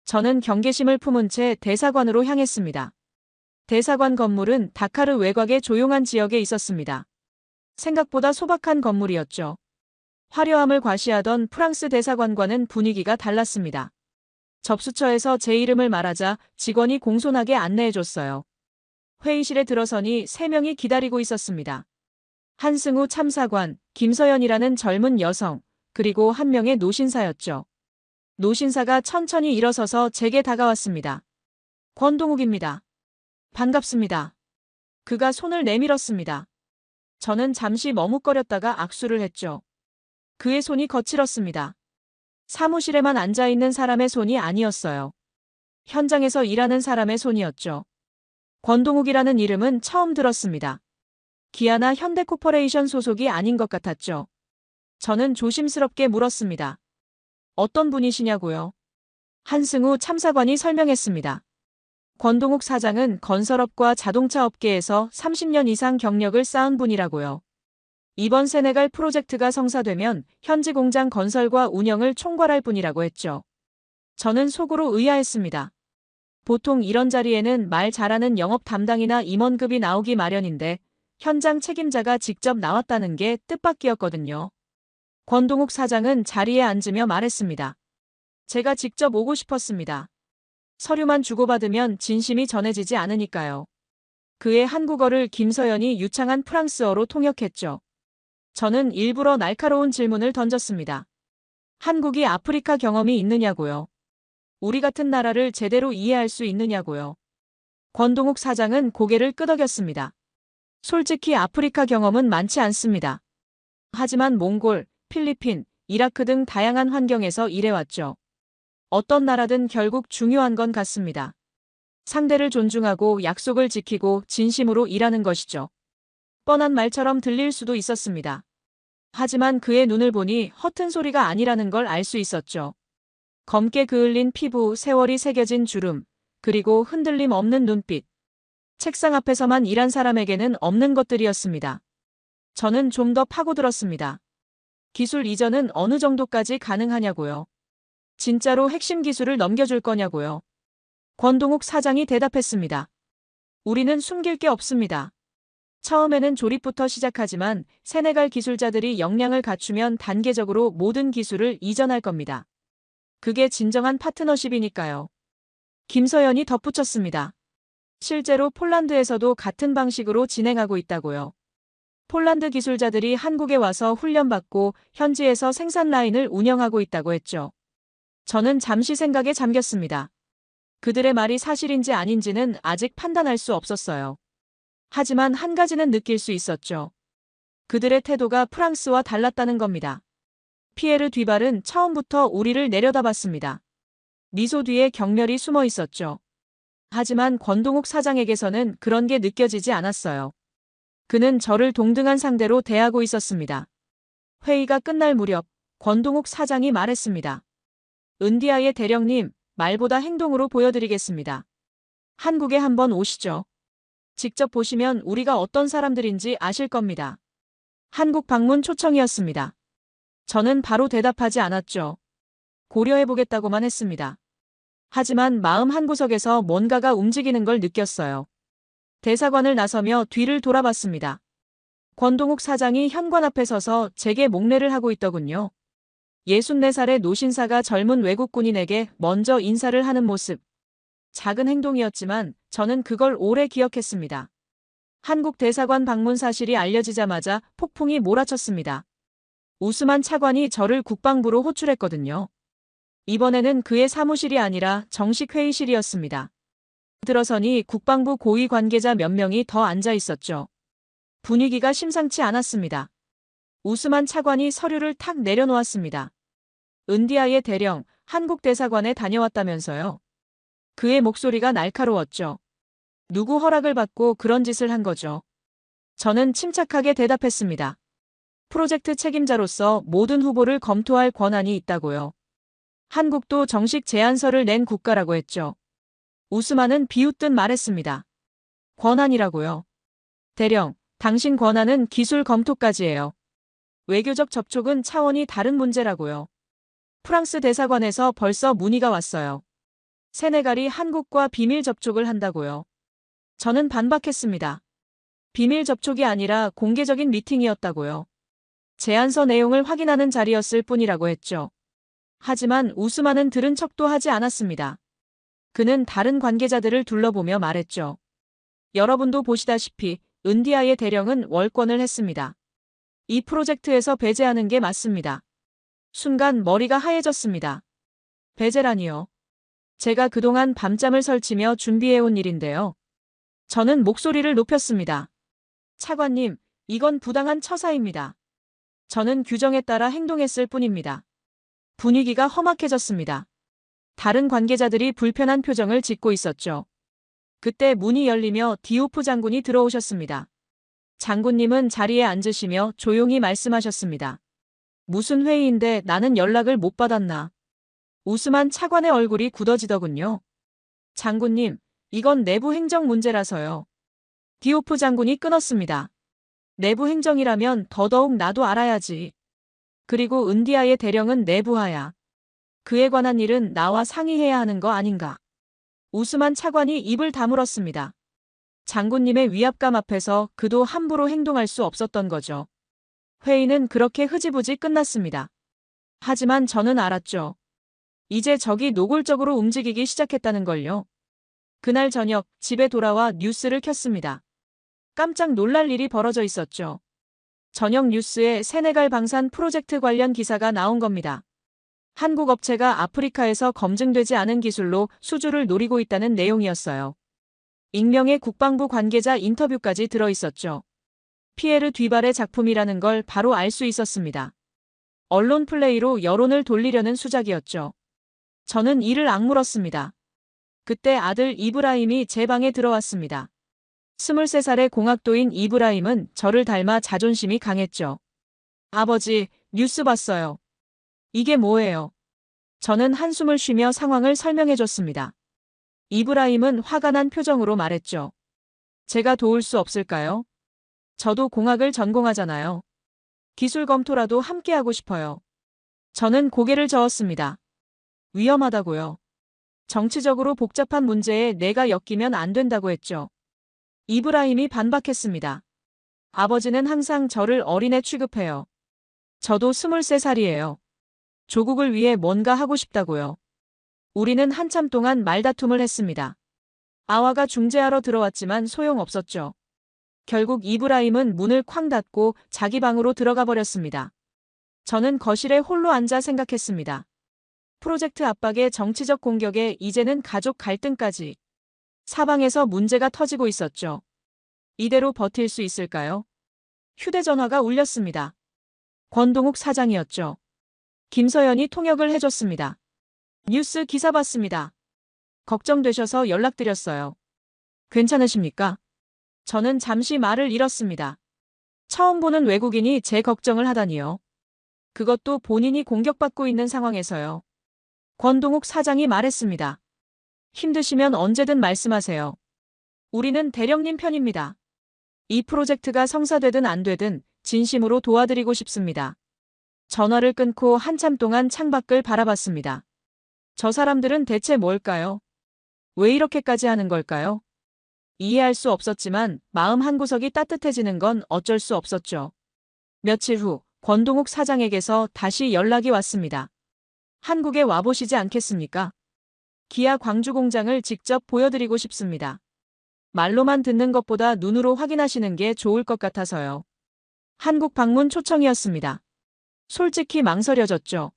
저는 경계심을 품은 채 대사관으로 향했습니다. 대사관 건물은 다카르 외곽의 조용한 지역에 있었습니다. 생각보다 소박한 건물이었죠. 화려함을 과시하던 프랑스 대사관과는 분위기가 달랐습니다. 접수처에서 제 이름을 말하자 직원이 공손하게 안내해줬어요. 회의실에 들어서니 3명이 기다리고 있었습니다. 한승우 참사관, 김서연이라는 젊은 여성, 그리고 1명의 노신사였죠. 노신사가 천천히 일어서서 제게 다가왔습니다. 권동욱입니다. 반갑습니다. 그가 손을 내밀었습니다. 저는 잠시 머뭇거렸다가 악수를 했죠. 그의 손이 거칠었습니다. 사무실에만 앉아있는 사람의 손이 아니었어요. 현장에서 일하는 사람의 손이었죠. 권동욱이라는 이름은 처음 들었습니다. 기아나 현대코퍼레이션 소속이 아닌 것 같았죠. 저는 조심스럽게 물었습니다. 어떤 분이시냐고요? 한승우 참사관이 설명했습니다. 권동욱 사장은 건설업과 자동차 업계에서 30년 이상 경력을 쌓은 분이라고요. 이번 세네갈 프로젝트가 성사되면 현지 공장 건설과 운영을 총괄할 분이라고 했죠. 저는 속으로 의아했습니다. 보통 이런 자리에는 말 잘하는 영업 담당이나 임원급이 나오기 마련인데 현장 책임자가 직접 나왔다는 게 뜻밖이었거든요. 권동욱 사장은 자리에 앉으며 말했습니다. 제가 직접 오고 싶었습니다. 서류만 주고받으면 진심이 전해지지 않으니까요. 그의 한국어를 김서연이 유창한 프랑스어로 통역했죠. 저는 일부러 날카로운 질문을 던졌습니다. 한국이 아프리카 경험이 있느냐고요. 우리 같은 나라를 제대로 이해할 수 있느냐고요. 권동욱 사장은 고개를 끄덕였습니다. 솔직히 아프리카 경험은 많지 않습니다. 하지만 몽골, 필리핀, 이라크 등 다양한 환경에서 일해왔죠. 어떤 나라든 결국 중요한 건 같습니다. 상대를 존중하고 약속을 지키고 진심으로 일하는 것이죠. 뻔한 말처럼 들릴 수도 있었습니다. 하지만 그의 눈을 보니 허튼 소리가 아니라는 걸 알 수 있었죠. 검게 그을린 피부, 세월이 새겨진 주름, 그리고 흔들림 없는 눈빛. 책상 앞에서만 일한 사람에게는 없는 것들이었습니다. 저는 좀 더 파고들었습니다. 기술 이전은 어느 정도까지 가능하냐고요. 진짜로 핵심 기술을 넘겨줄 거냐고요. 권동욱 사장이 대답했습니다. 우리는 숨길 게 없습니다. 처음에는 조립부터 시작하지만 세네갈 기술자들이 역량을 갖추면 단계적으로 모든 기술을 이전할 겁니다. 그게 진정한 파트너십이니까요. 김서연이 덧붙였습니다. 실제로 폴란드에서도 같은 방식으로 진행하고 있다고요. 폴란드 기술자들이 한국에 와서 훈련받고 현지에서 생산 라인을 운영하고 있다고 했죠. 저는 잠시 생각에 잠겼습니다. 그들의 말이 사실인지 아닌지는 아직 판단할 수 없었어요. 하지만 한 가지는 느낄 수 있었죠. 그들의 태도가 프랑스와 달랐다는 겁니다. 피에르 뒤발은 처음부터 우리를 내려다봤습니다. 미소 뒤에 경멸이 숨어 있었죠. 하지만 권동욱 사장에게서는 그런 게 느껴지지 않았어요. 그는 저를 동등한 상대로 대하고 있었습니다. 회의가 끝날 무렵 권동욱 사장이 말했습니다. 은디아의 대령님, 말보다 행동으로 보여드리겠습니다. 한국에 한번 오시죠. 직접 보시면 우리가 어떤 사람들인지 아실 겁니다. 한국 방문 초청이었습니다. 저는 바로 대답하지 않았죠. 고려해보겠다고만 했습니다. 하지만 마음 한구석에서 뭔가가 움직이는 걸 느꼈어요. 대사관을 나서며 뒤를 돌아봤습니다. 권동욱 사장이 현관 앞에 서서 제게 목례를 하고 있더군요. 64살의 노신사가 젊은 외국 군인에게 먼저 인사를 하는 모습. 작은 행동이었지만 저는 그걸 오래 기억했습니다. 한국 대사관 방문 사실이 알려지자마자 폭풍이 몰아쳤습니다. 우스만 차관이 저를 국방부로 호출했거든요. 이번에는 그의 사무실이 아니라 정식 회의실이었습니다. 들어서니 국방부 고위 관계자 몇 명이 더 앉아 있었죠. 분위기가 심상치 않았습니다. 우스만 차관이 서류를 탁 내려놓았습니다. 은디아의 대령, 한국 대사관에 다녀왔다면서요. 그의 목소리가 날카로웠죠. 누구 허락을 받고 그런 짓을 한 거죠? 저는 침착하게 대답했습니다. 프로젝트 책임자로서 모든 후보를 검토할 권한이 있다고요. 한국도 정식 제안서를 낸 국가라고 했죠. 우스만은 비웃듯 말했습니다. 권한이라고요. 대령, 당신 권한은 기술 검토까지예요. 외교적 접촉은 차원이 다른 문제라고요. 프랑스 대사관에서 벌써 문의가 왔어요. 세네갈이 한국과 비밀 접촉을 한다고요. 저는 반박했습니다. 비밀 접촉이 아니라 공개적인 미팅이었다고요. 제안서 내용을 확인하는 자리였을 뿐이라고 했죠. 하지만 우스만은 들은 척도 하지 않았습니다. 그는 다른 관계자들을 둘러보며 말했죠. 여러분도 보시다시피 은디아의 대령은 월권을 했습니다. 이 프로젝트에서 배제하는 게 맞습니다. 순간 머리가 하얘졌습니다. 배제라니요. 제가 그동안 밤잠을 설치며 준비해온 일인데요. 저는 목소리를 높였습니다. 차관님, 이건 부당한 처사입니다. 저는 규정에 따라 행동했을 뿐입니다. 분위기가 험악해졌습니다. 다른 관계자들이 불편한 표정을 짓고 있었죠. 그때 문이 열리며 디오프 장군이 들어오셨습니다. 장군님은 자리에 앉으시며 조용히 말씀하셨습니다. 무슨 회의인데 나는 연락을 못 받았나. 우스만 차관의 얼굴이 굳어지더군요. 장군님, 이건 내부 행정 문제라서요. 디오프 장군이 끊었습니다. 내부 행정이라면 더더욱 나도 알아야지. 그리고 은디아의 대령은 내부하야. 그에 관한 일은 나와 상의해야 하는 거 아닌가. 우스만 차관이 입을 다물었습니다. 장군님의 위압감 앞에서 그도 함부로 행동할 수 없었던 거죠. 회의는 그렇게 흐지부지 끝났습니다. 하지만 저는 알았죠. 이제 적이 노골적으로 움직이기 시작했다는 걸요. 그날 저녁 집에 돌아와 뉴스를 켰습니다. 깜짝 놀랄 일이 벌어져 있었죠. 저녁 뉴스에 세네갈 방산 프로젝트 관련 기사가 나온 겁니다. 한국 업체가 아프리카에서 검증되지 않은 기술로 수주를 노리고 있다는 내용이었어요. 익명의 국방부 관계자 인터뷰까지 들어있었죠. 피에르 뒤발의 작품이라는 걸 바로 알 수 있었습니다. 언론 플레이로 여론을 돌리려는 수작이었죠. 저는 이를 악물었습니다. 그때 아들 이브라임이 제 방에 들어왔습니다. 23살의 공학도인 이브라임은 저를 닮아 자존심이 강했죠. 아버지, 뉴스 봤어요. 이게 뭐예요? 저는 한숨을 쉬며 상황을 설명해줬습니다. 이브라임은 화가 난 표정으로 말했죠. 제가 도울 수 없을까요? 저도 공학을 전공하잖아요. 기술 검토라도 함께하고 싶어요. 저는 고개를 저었습니다. 위험하다고요. 정치적으로 복잡한 문제에 내가 엮이면 안 된다고 했죠. 이브라임이 반박했습니다. 아버지는 항상 저를 어린애 취급해요. 저도 23살이에요. 조국을 위해 뭔가 하고 싶다고요. 우리는 한참 동안 말다툼을 했습니다. 아와가 중재하러 들어왔지만 소용없었죠. 결국 이브라임은 문을 쾅 닫고 자기 방으로 들어가 버렸습니다. 저는 거실에 홀로 앉아 생각했습니다. 프로젝트 압박에 정치적 공격에 이제는 가족 갈등까지. 사방에서 문제가 터지고 있었죠. 이대로 버틸 수 있을까요? 휴대전화가 울렸습니다. 권동욱 사장이었죠. 김서연이 통역을 해줬습니다. 뉴스 기사 봤습니다. 걱정되셔서 연락드렸어요. 괜찮으십니까? 저는 잠시 말을 잃었습니다. 처음 보는 외국인이 제 걱정을 하다니요. 그것도 본인이 공격받고 있는 상황에서요. 권동욱 사장이 말했습니다. 힘드시면 언제든 말씀하세요. 우리는 대령님 편입니다. 이 프로젝트가 성사되든 안 되든 진심으로 도와드리고 싶습니다. 전화를 끊고 한참 동안 창밖을 바라봤습니다. 저 사람들은 대체 뭘까요? 왜 이렇게까지 하는 걸까요? 이해할 수 없었지만 마음 한구석이 따뜻해지는 건 어쩔 수 없었죠. 며칠 후 권동욱 사장에게서 다시 연락이 왔습니다. 한국에 와보시지 않겠습니까? 기아 광주 공장을 직접 보여드리고 싶습니다. 말로만 듣는 것보다 눈으로 확인하시는 게 좋을 것 같아서요. 한국 방문 초청이었습니다. 솔직히 망설여졌죠.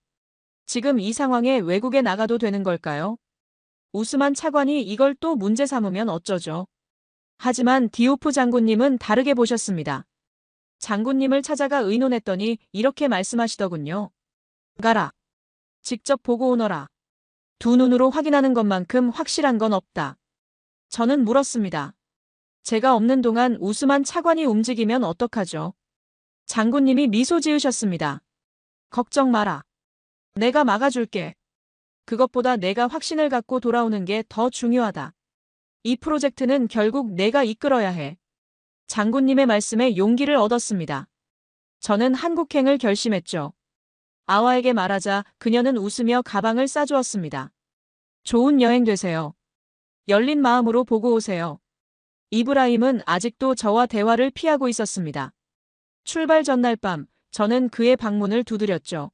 지금 이 상황에 외국에 나가도 되는 걸까요? 우스만 차관이 이걸 또 문제 삼으면 어쩌죠? 하지만 디오프 장군님은 다르게 보셨습니다. 장군님을 찾아가 의논했더니 이렇게 말씀하시더군요. 가라. 직접 보고 오너라. 두 눈으로 확인하는 것만큼 확실한 건 없다. 저는 물었습니다. 제가 없는 동안 우스만 차관이 움직이면 어떡하죠? 장군님이 미소 지으셨습니다. 걱정 마라. 내가 막아줄게. 그것보다 내가 확신을 갖고 돌아오는 게 더 중요하다. 이 프로젝트는 결국 내가 이끌어야 해. 장군님의 말씀에 용기를 얻었습니다. 저는 한국행을 결심했죠. 아와에게 말하자 그녀는 웃으며 가방을 싸주었습니다. 좋은 여행 되세요. 열린 마음으로 보고 오세요. 이브라임은 아직도 저와 대화를 피하고 있었습니다. 출발 전날 밤, 저는 그의 방문을 두드렸죠.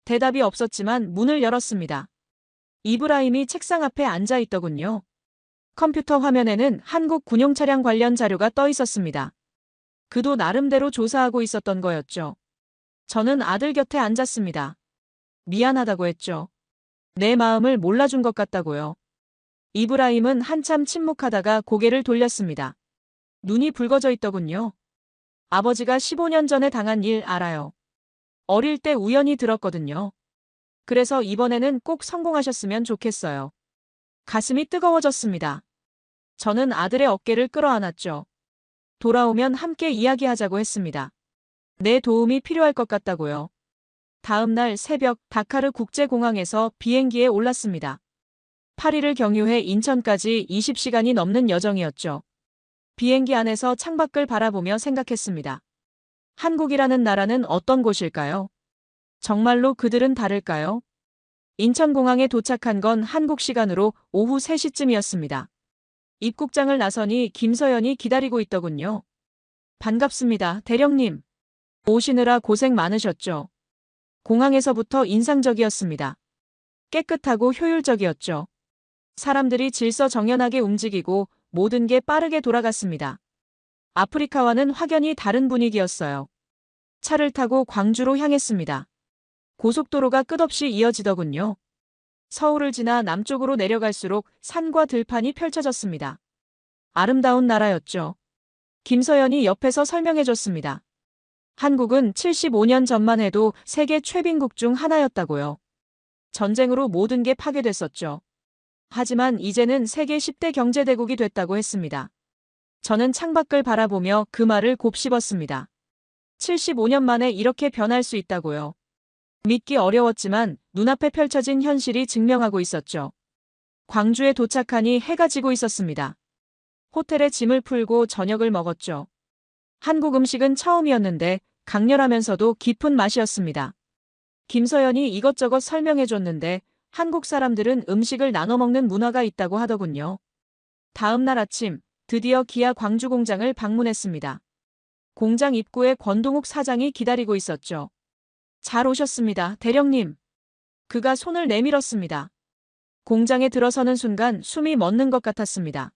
대답이 없었지만 문을 열었습니다. 이브라임이 책상 앞에 앉아 있더군요. 컴퓨터 화면에는 한국 군용 차량 관련 자료가 떠 있었습니다. 그도 나름대로 조사하고 있었던 거였죠. 저는 아들 곁에 앉았습니다. 미안하다고 했죠. 내 마음을 몰라준 것 같다고요. 이브라임은 한참 침묵하다가 고개를 돌렸습니다. 눈이 붉어져 있더군요. 아버지가 15년 전에 당한 일 알아요. 어릴 때 우연히 들었거든요. 그래서 이번에는 꼭 성공하셨으면 좋겠어요. 가슴이 뜨거워졌습니다. 저는 아들의 어깨를 끌어안았죠. 돌아오면 함께 이야기하자고 했습니다. 내 도움이 필요할 것 같다고요. 다음 날 새벽 다카르 국제공항에서 비행기에 올랐습니다. 파리를 경유해 인천까지 20시간이 넘는 여정이었죠. 비행기 안에서 창밖을 바라보며 생각했습니다. 한국이라는 나라는 어떤 곳일까요? 정말로 그들은 다를까요? 인천공항에 도착한 건 한국 시간으로 오후 3시쯤이었습니다. 입국장을 나서니 김서연이 기다리고 있더군요. 반갑습니다, 대령님. 오시느라 고생 많으셨죠? 공항에서부터 인상적이었습니다. 깨끗하고 효율적이었죠. 사람들이 질서정연하게 움직이고 모든 게 빠르게 돌아갔습니다. 아프리카와는 확연히 다른 분위기였어요. 차를 타고 광주로 향했습니다. 고속도로가 끝없이 이어지더군요. 서울을 지나 남쪽으로 내려갈수록 산과 들판이 펼쳐졌습니다. 아름다운 나라였죠. 김서연이 옆에서 설명해줬습니다. 한국은 75년 전만 해도 세계 최빈국 중 하나였다고요. 전쟁으로 모든 게 파괴됐었죠. 하지만 이제는 세계 10대 경제대국이 됐다고 했습니다. 저는 창밖을 바라보며 그 말을 곱씹었습니다. 75년 만에 이렇게 변할 수 있다고요. 믿기 어려웠지만 눈앞에 펼쳐진 현실이 증명하고 있었죠. 광주에 도착하니 해가 지고 있었습니다. 호텔에 짐을 풀고 저녁을 먹었죠. 한국 음식은 처음이었는데 강렬하면서도 깊은 맛이었습니다. 김서연이 이것저것 설명해줬는데 한국 사람들은 음식을 나눠 먹는 문화가 있다고 하더군요. 다음 날 아침, 드디어 기아 광주 공장을 방문했습니다. 공장 입구에 권동욱 사장이 기다리고 있었죠. 잘 오셨습니다, 대령님. 그가 손을 내밀었습니다. 공장에 들어서는 순간 숨이 멎는 것 같았습니다.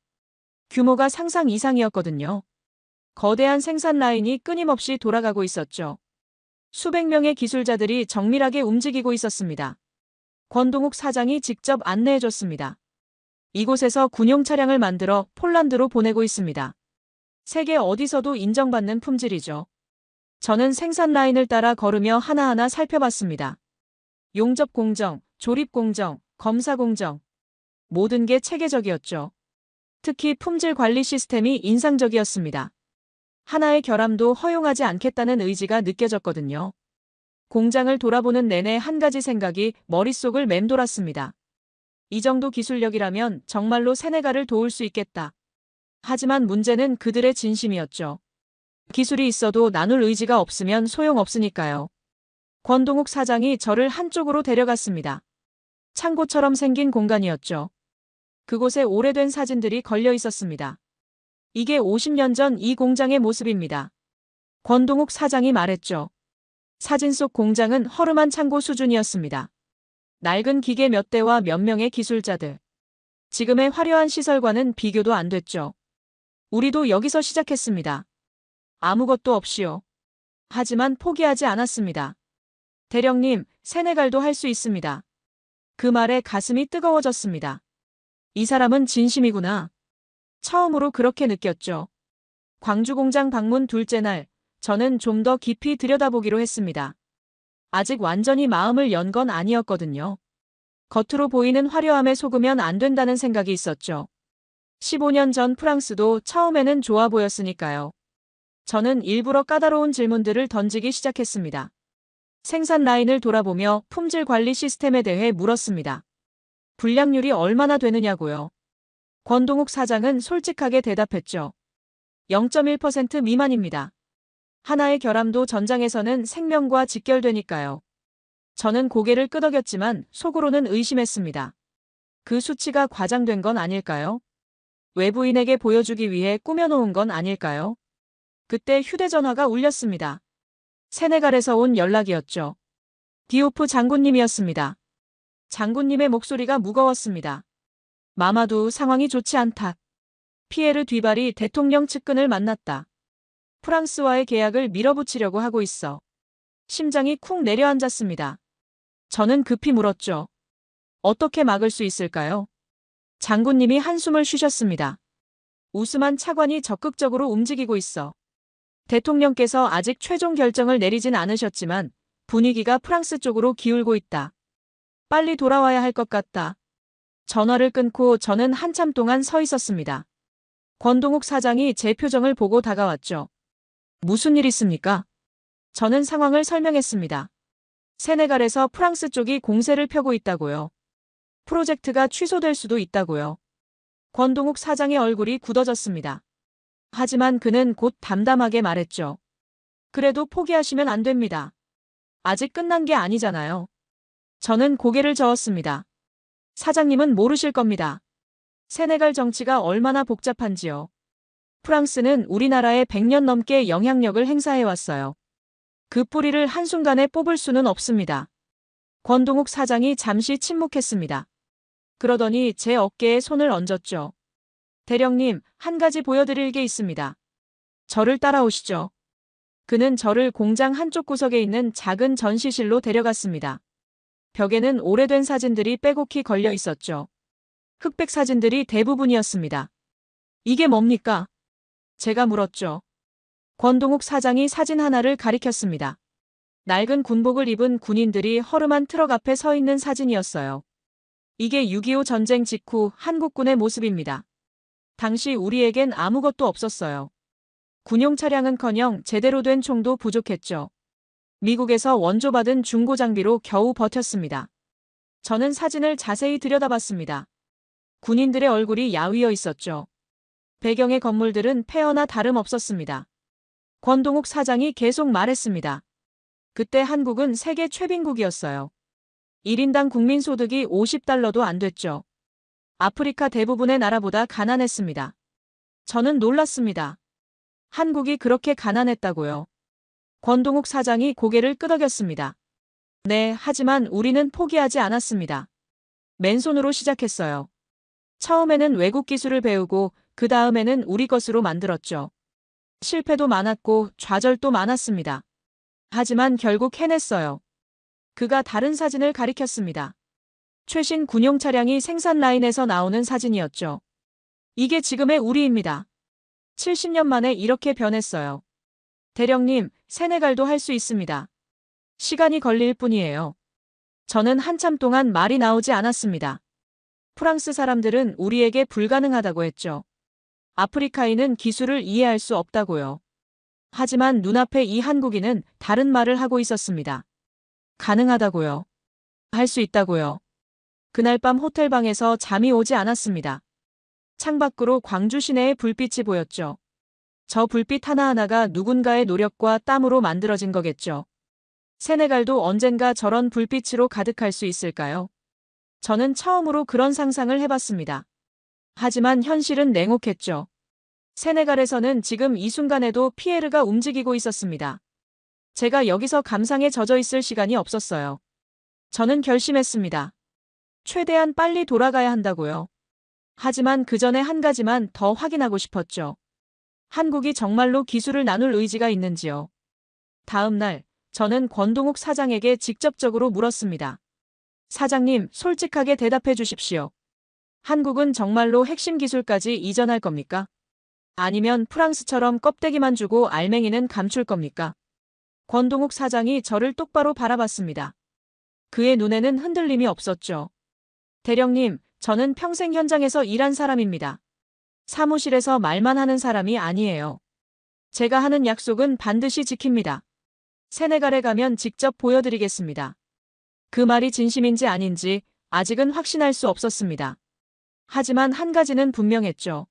규모가 상상 이상이었거든요. 거대한 생산 라인이 끊임없이 돌아가고 있었죠. 수백 명의 기술자들이 정밀하게 움직이고 있었습니다. 권동욱 사장이 직접 안내해줬습니다. 이곳에서 군용 차량을 만들어 폴란드로 보내고 있습니다. 세계 어디서도 인정받는 품질이죠. 저는 생산 라인을 따라 걸으며 하나하나 살펴봤습니다. 용접 공정, 조립 공정, 검사 공정. 모든 게 체계적이었죠. 특히 품질 관리 시스템이 인상적이었습니다. 하나의 결함도 허용하지 않겠다는 의지가 느껴졌거든요. 공장을 돌아보는 내내 한 가지 생각이 머릿속을 맴돌았습니다. 이 정도 기술력이라면 정말로 세네갈을 도울 수 있겠다. 하지만 문제는 그들의 진심이었죠. 기술이 있어도 나눌 의지가 없으면 소용없으니까요. 권동욱 사장이 저를 한쪽으로 데려갔습니다. 창고처럼 생긴 공간이었죠. 그곳에 오래된 사진들이 걸려 있었습니다. 이게 50년 전 이 공장의 모습입니다. 권동욱 사장이 말했죠. 사진 속 공장은 허름한 창고 수준이었습니다. 낡은 기계 몇 대와 몇 명의 기술자들. 지금의 화려한 시설과는 비교도 안 됐죠. 우리도 여기서 시작했습니다. 아무것도 없이요. 하지만 포기하지 않았습니다. 대령님, 세네갈도 할 수 있습니다. 그 말에 가슴이 뜨거워졌습니다. 이 사람은 진심이구나. 처음으로 그렇게 느꼈죠. 광주 공장 방문 둘째 날, 저는 좀 더 깊이 들여다보기로 했습니다. 아직 완전히 마음을 연 건 아니었거든요. 겉으로 보이는 화려함에 속으면 안 된다는 생각이 있었죠. 15년 전 프랑스도 처음에는 좋아 보였으니까요. 저는 일부러 까다로운 질문들을 던지기 시작했습니다. 생산 라인을 돌아보며 품질 관리 시스템에 대해 물었습니다. 불량률이 얼마나 되느냐고요. 권동욱 사장은 솔직하게 대답했죠. 0.1% 미만입니다. 하나의 결함도 전장에서는 생명과 직결되니까요. 저는 고개를 끄덕였지만 속으로는 의심했습니다. 그 수치가 과장된 건 아닐까요? 외부인에게 보여주기 위해 꾸며놓은 건 아닐까요? 그때 휴대전화가 울렸습니다. 세네갈에서 온 연락이었죠. 디오프 장군님이었습니다. 장군님의 목소리가 무거웠습니다. 마마두, 상황이 좋지 않다. 피에르 뒤발이 대통령 측근을 만났다. 프랑스와의 계약을 밀어붙이려고 하고 있어. 심장이 쿵 내려앉았습니다. 저는 급히 물었죠. 어떻게 막을 수 있을까요? 장군님이 한숨을 쉬셨습니다. 우스만 차관이 적극적으로 움직이고 있어. 대통령께서 아직 최종 결정을 내리진 않으셨지만 분위기가 프랑스 쪽으로 기울고 있다. 빨리 돌아와야 할 것 같다. 전화를 끊고 저는 한참 동안 서 있었습니다. 권동욱 사장이 제 표정을 보고 다가왔죠. 무슨 일 있습니까? 저는 상황을 설명했습니다. 세네갈에서 프랑스 쪽이 공세를 펴고 있다고요. 프로젝트가 취소될 수도 있다고요. 권동욱 사장의 얼굴이 굳어졌습니다. 하지만 그는 곧 담담하게 말했죠. 그래도 포기하시면 안 됩니다. 아직 끝난 게 아니잖아요. 저는 고개를 저었습니다. 사장님은 모르실 겁니다. 세네갈 정치가 얼마나 복잡한지요. 프랑스는 우리나라에 100년 넘게 영향력을 행사해왔어요. 그 뿌리를 한순간에 뽑을 수는 없습니다. 권동욱 사장이 잠시 침묵했습니다. 그러더니 제 어깨에 손을 얹었죠. 대령님, 한 가지 보여드릴 게 있습니다. 저를 따라오시죠. 그는 저를 공장 한쪽 구석에 있는 작은 전시실로 데려갔습니다. 벽에는 오래된 사진들이 빼곡히 걸려 있었죠. 흑백 사진들이 대부분이었습니다. 이게 뭡니까? 제가 물었죠. 권동욱 사장이 사진 하나를 가리켰습니다. 낡은 군복을 입은 군인들이 허름한 트럭 앞에 서 있는 사진이었어요. 이게 6.25 전쟁 직후 한국군의 모습입니다. 당시 우리에겐 아무것도 없었어요. 군용 차량은커녕 제대로 된 총도 부족했죠. 미국에서 원조받은 중고 장비로 겨우 버텼습니다. 저는 사진을 자세히 들여다봤습니다. 군인들의 얼굴이 야위어 있었죠. 배경의 건물들은 폐허나 다름없었습니다. 권동욱 사장이 계속 말했습니다. 그때 한국은 세계 최빈국이었어요. 1인당 국민소득이 $50도 안 됐죠. 아프리카 대부분의 나라보다 가난했습니다. 저는 놀랐습니다. 한국이 그렇게 가난했다고요. 권동욱 사장이 고개를 끄덕였습니다. 네, 하지만 우리는 포기하지 않았습니다. 맨손으로 시작했어요. 처음에는 외국 기술을 배우고 그 다음에는 우리 것으로 만들었죠. 실패도 많았고 좌절도 많았습니다. 하지만 결국 해냈어요. 그가 다른 사진을 가리켰습니다. 최신 군용 차량이 생산 라인에서 나오는 사진이었죠. 이게 지금의 우리입니다. 70년 만에 이렇게 변했어요. 대령님, 세네갈도 할 수 있습니다. 시간이 걸릴 뿐이에요. 저는 한참 동안 말이 나오지 않았습니다. 프랑스 사람들은 우리에게 불가능하다고 했죠. 아프리카인은 기술을 이해할 수 없다고요. 하지만 눈앞에 이 한국인은 다른 말을 하고 있었습니다. 가능하다고요. 할 수 있다고요. 그날 밤 호텔방에서 잠이 오지 않았습니다. 창밖으로 광주 시내의 불빛이 보였죠. 저 불빛 하나하나가 누군가의 노력과 땀으로 만들어진 거겠죠. 세네갈도 언젠가 저런 불빛으로 가득할 수 있을까요? 저는 처음으로 그런 상상을 해봤습니다. 하지만 현실은 냉혹했죠. 세네갈에서는 지금 이 순간에도 피에르가 움직이고 있었습니다. 제가 여기서 감상에 젖어 있을 시간이 없었어요. 저는 결심했습니다. 최대한 빨리 돌아가야 한다고요. 하지만 그 전에 한 가지만 더 확인하고 싶었죠. 한국이 정말로 기술을 나눌 의지가 있는지요. 다음 날, 저는 권동욱 사장에게 직접적으로 물었습니다. 사장님, 솔직하게 대답해 주십시오. 한국은 정말로 핵심 기술까지 이전할 겁니까? 아니면 프랑스처럼 껍데기만 주고 알맹이는 감출 겁니까? 권동욱 사장이 저를 똑바로 바라봤습니다. 그의 눈에는 흔들림이 없었죠. 대령님, 저는 평생 현장에서 일한 사람입니다. 사무실에서 말만 하는 사람이 아니에요. 제가 하는 약속은 반드시 지킵니다. 세네갈에 가면 직접 보여드리겠습니다. 그 말이 진심인지 아닌지 아직은 확신할 수 없었습니다. 하지만 한 가지는 분명했죠.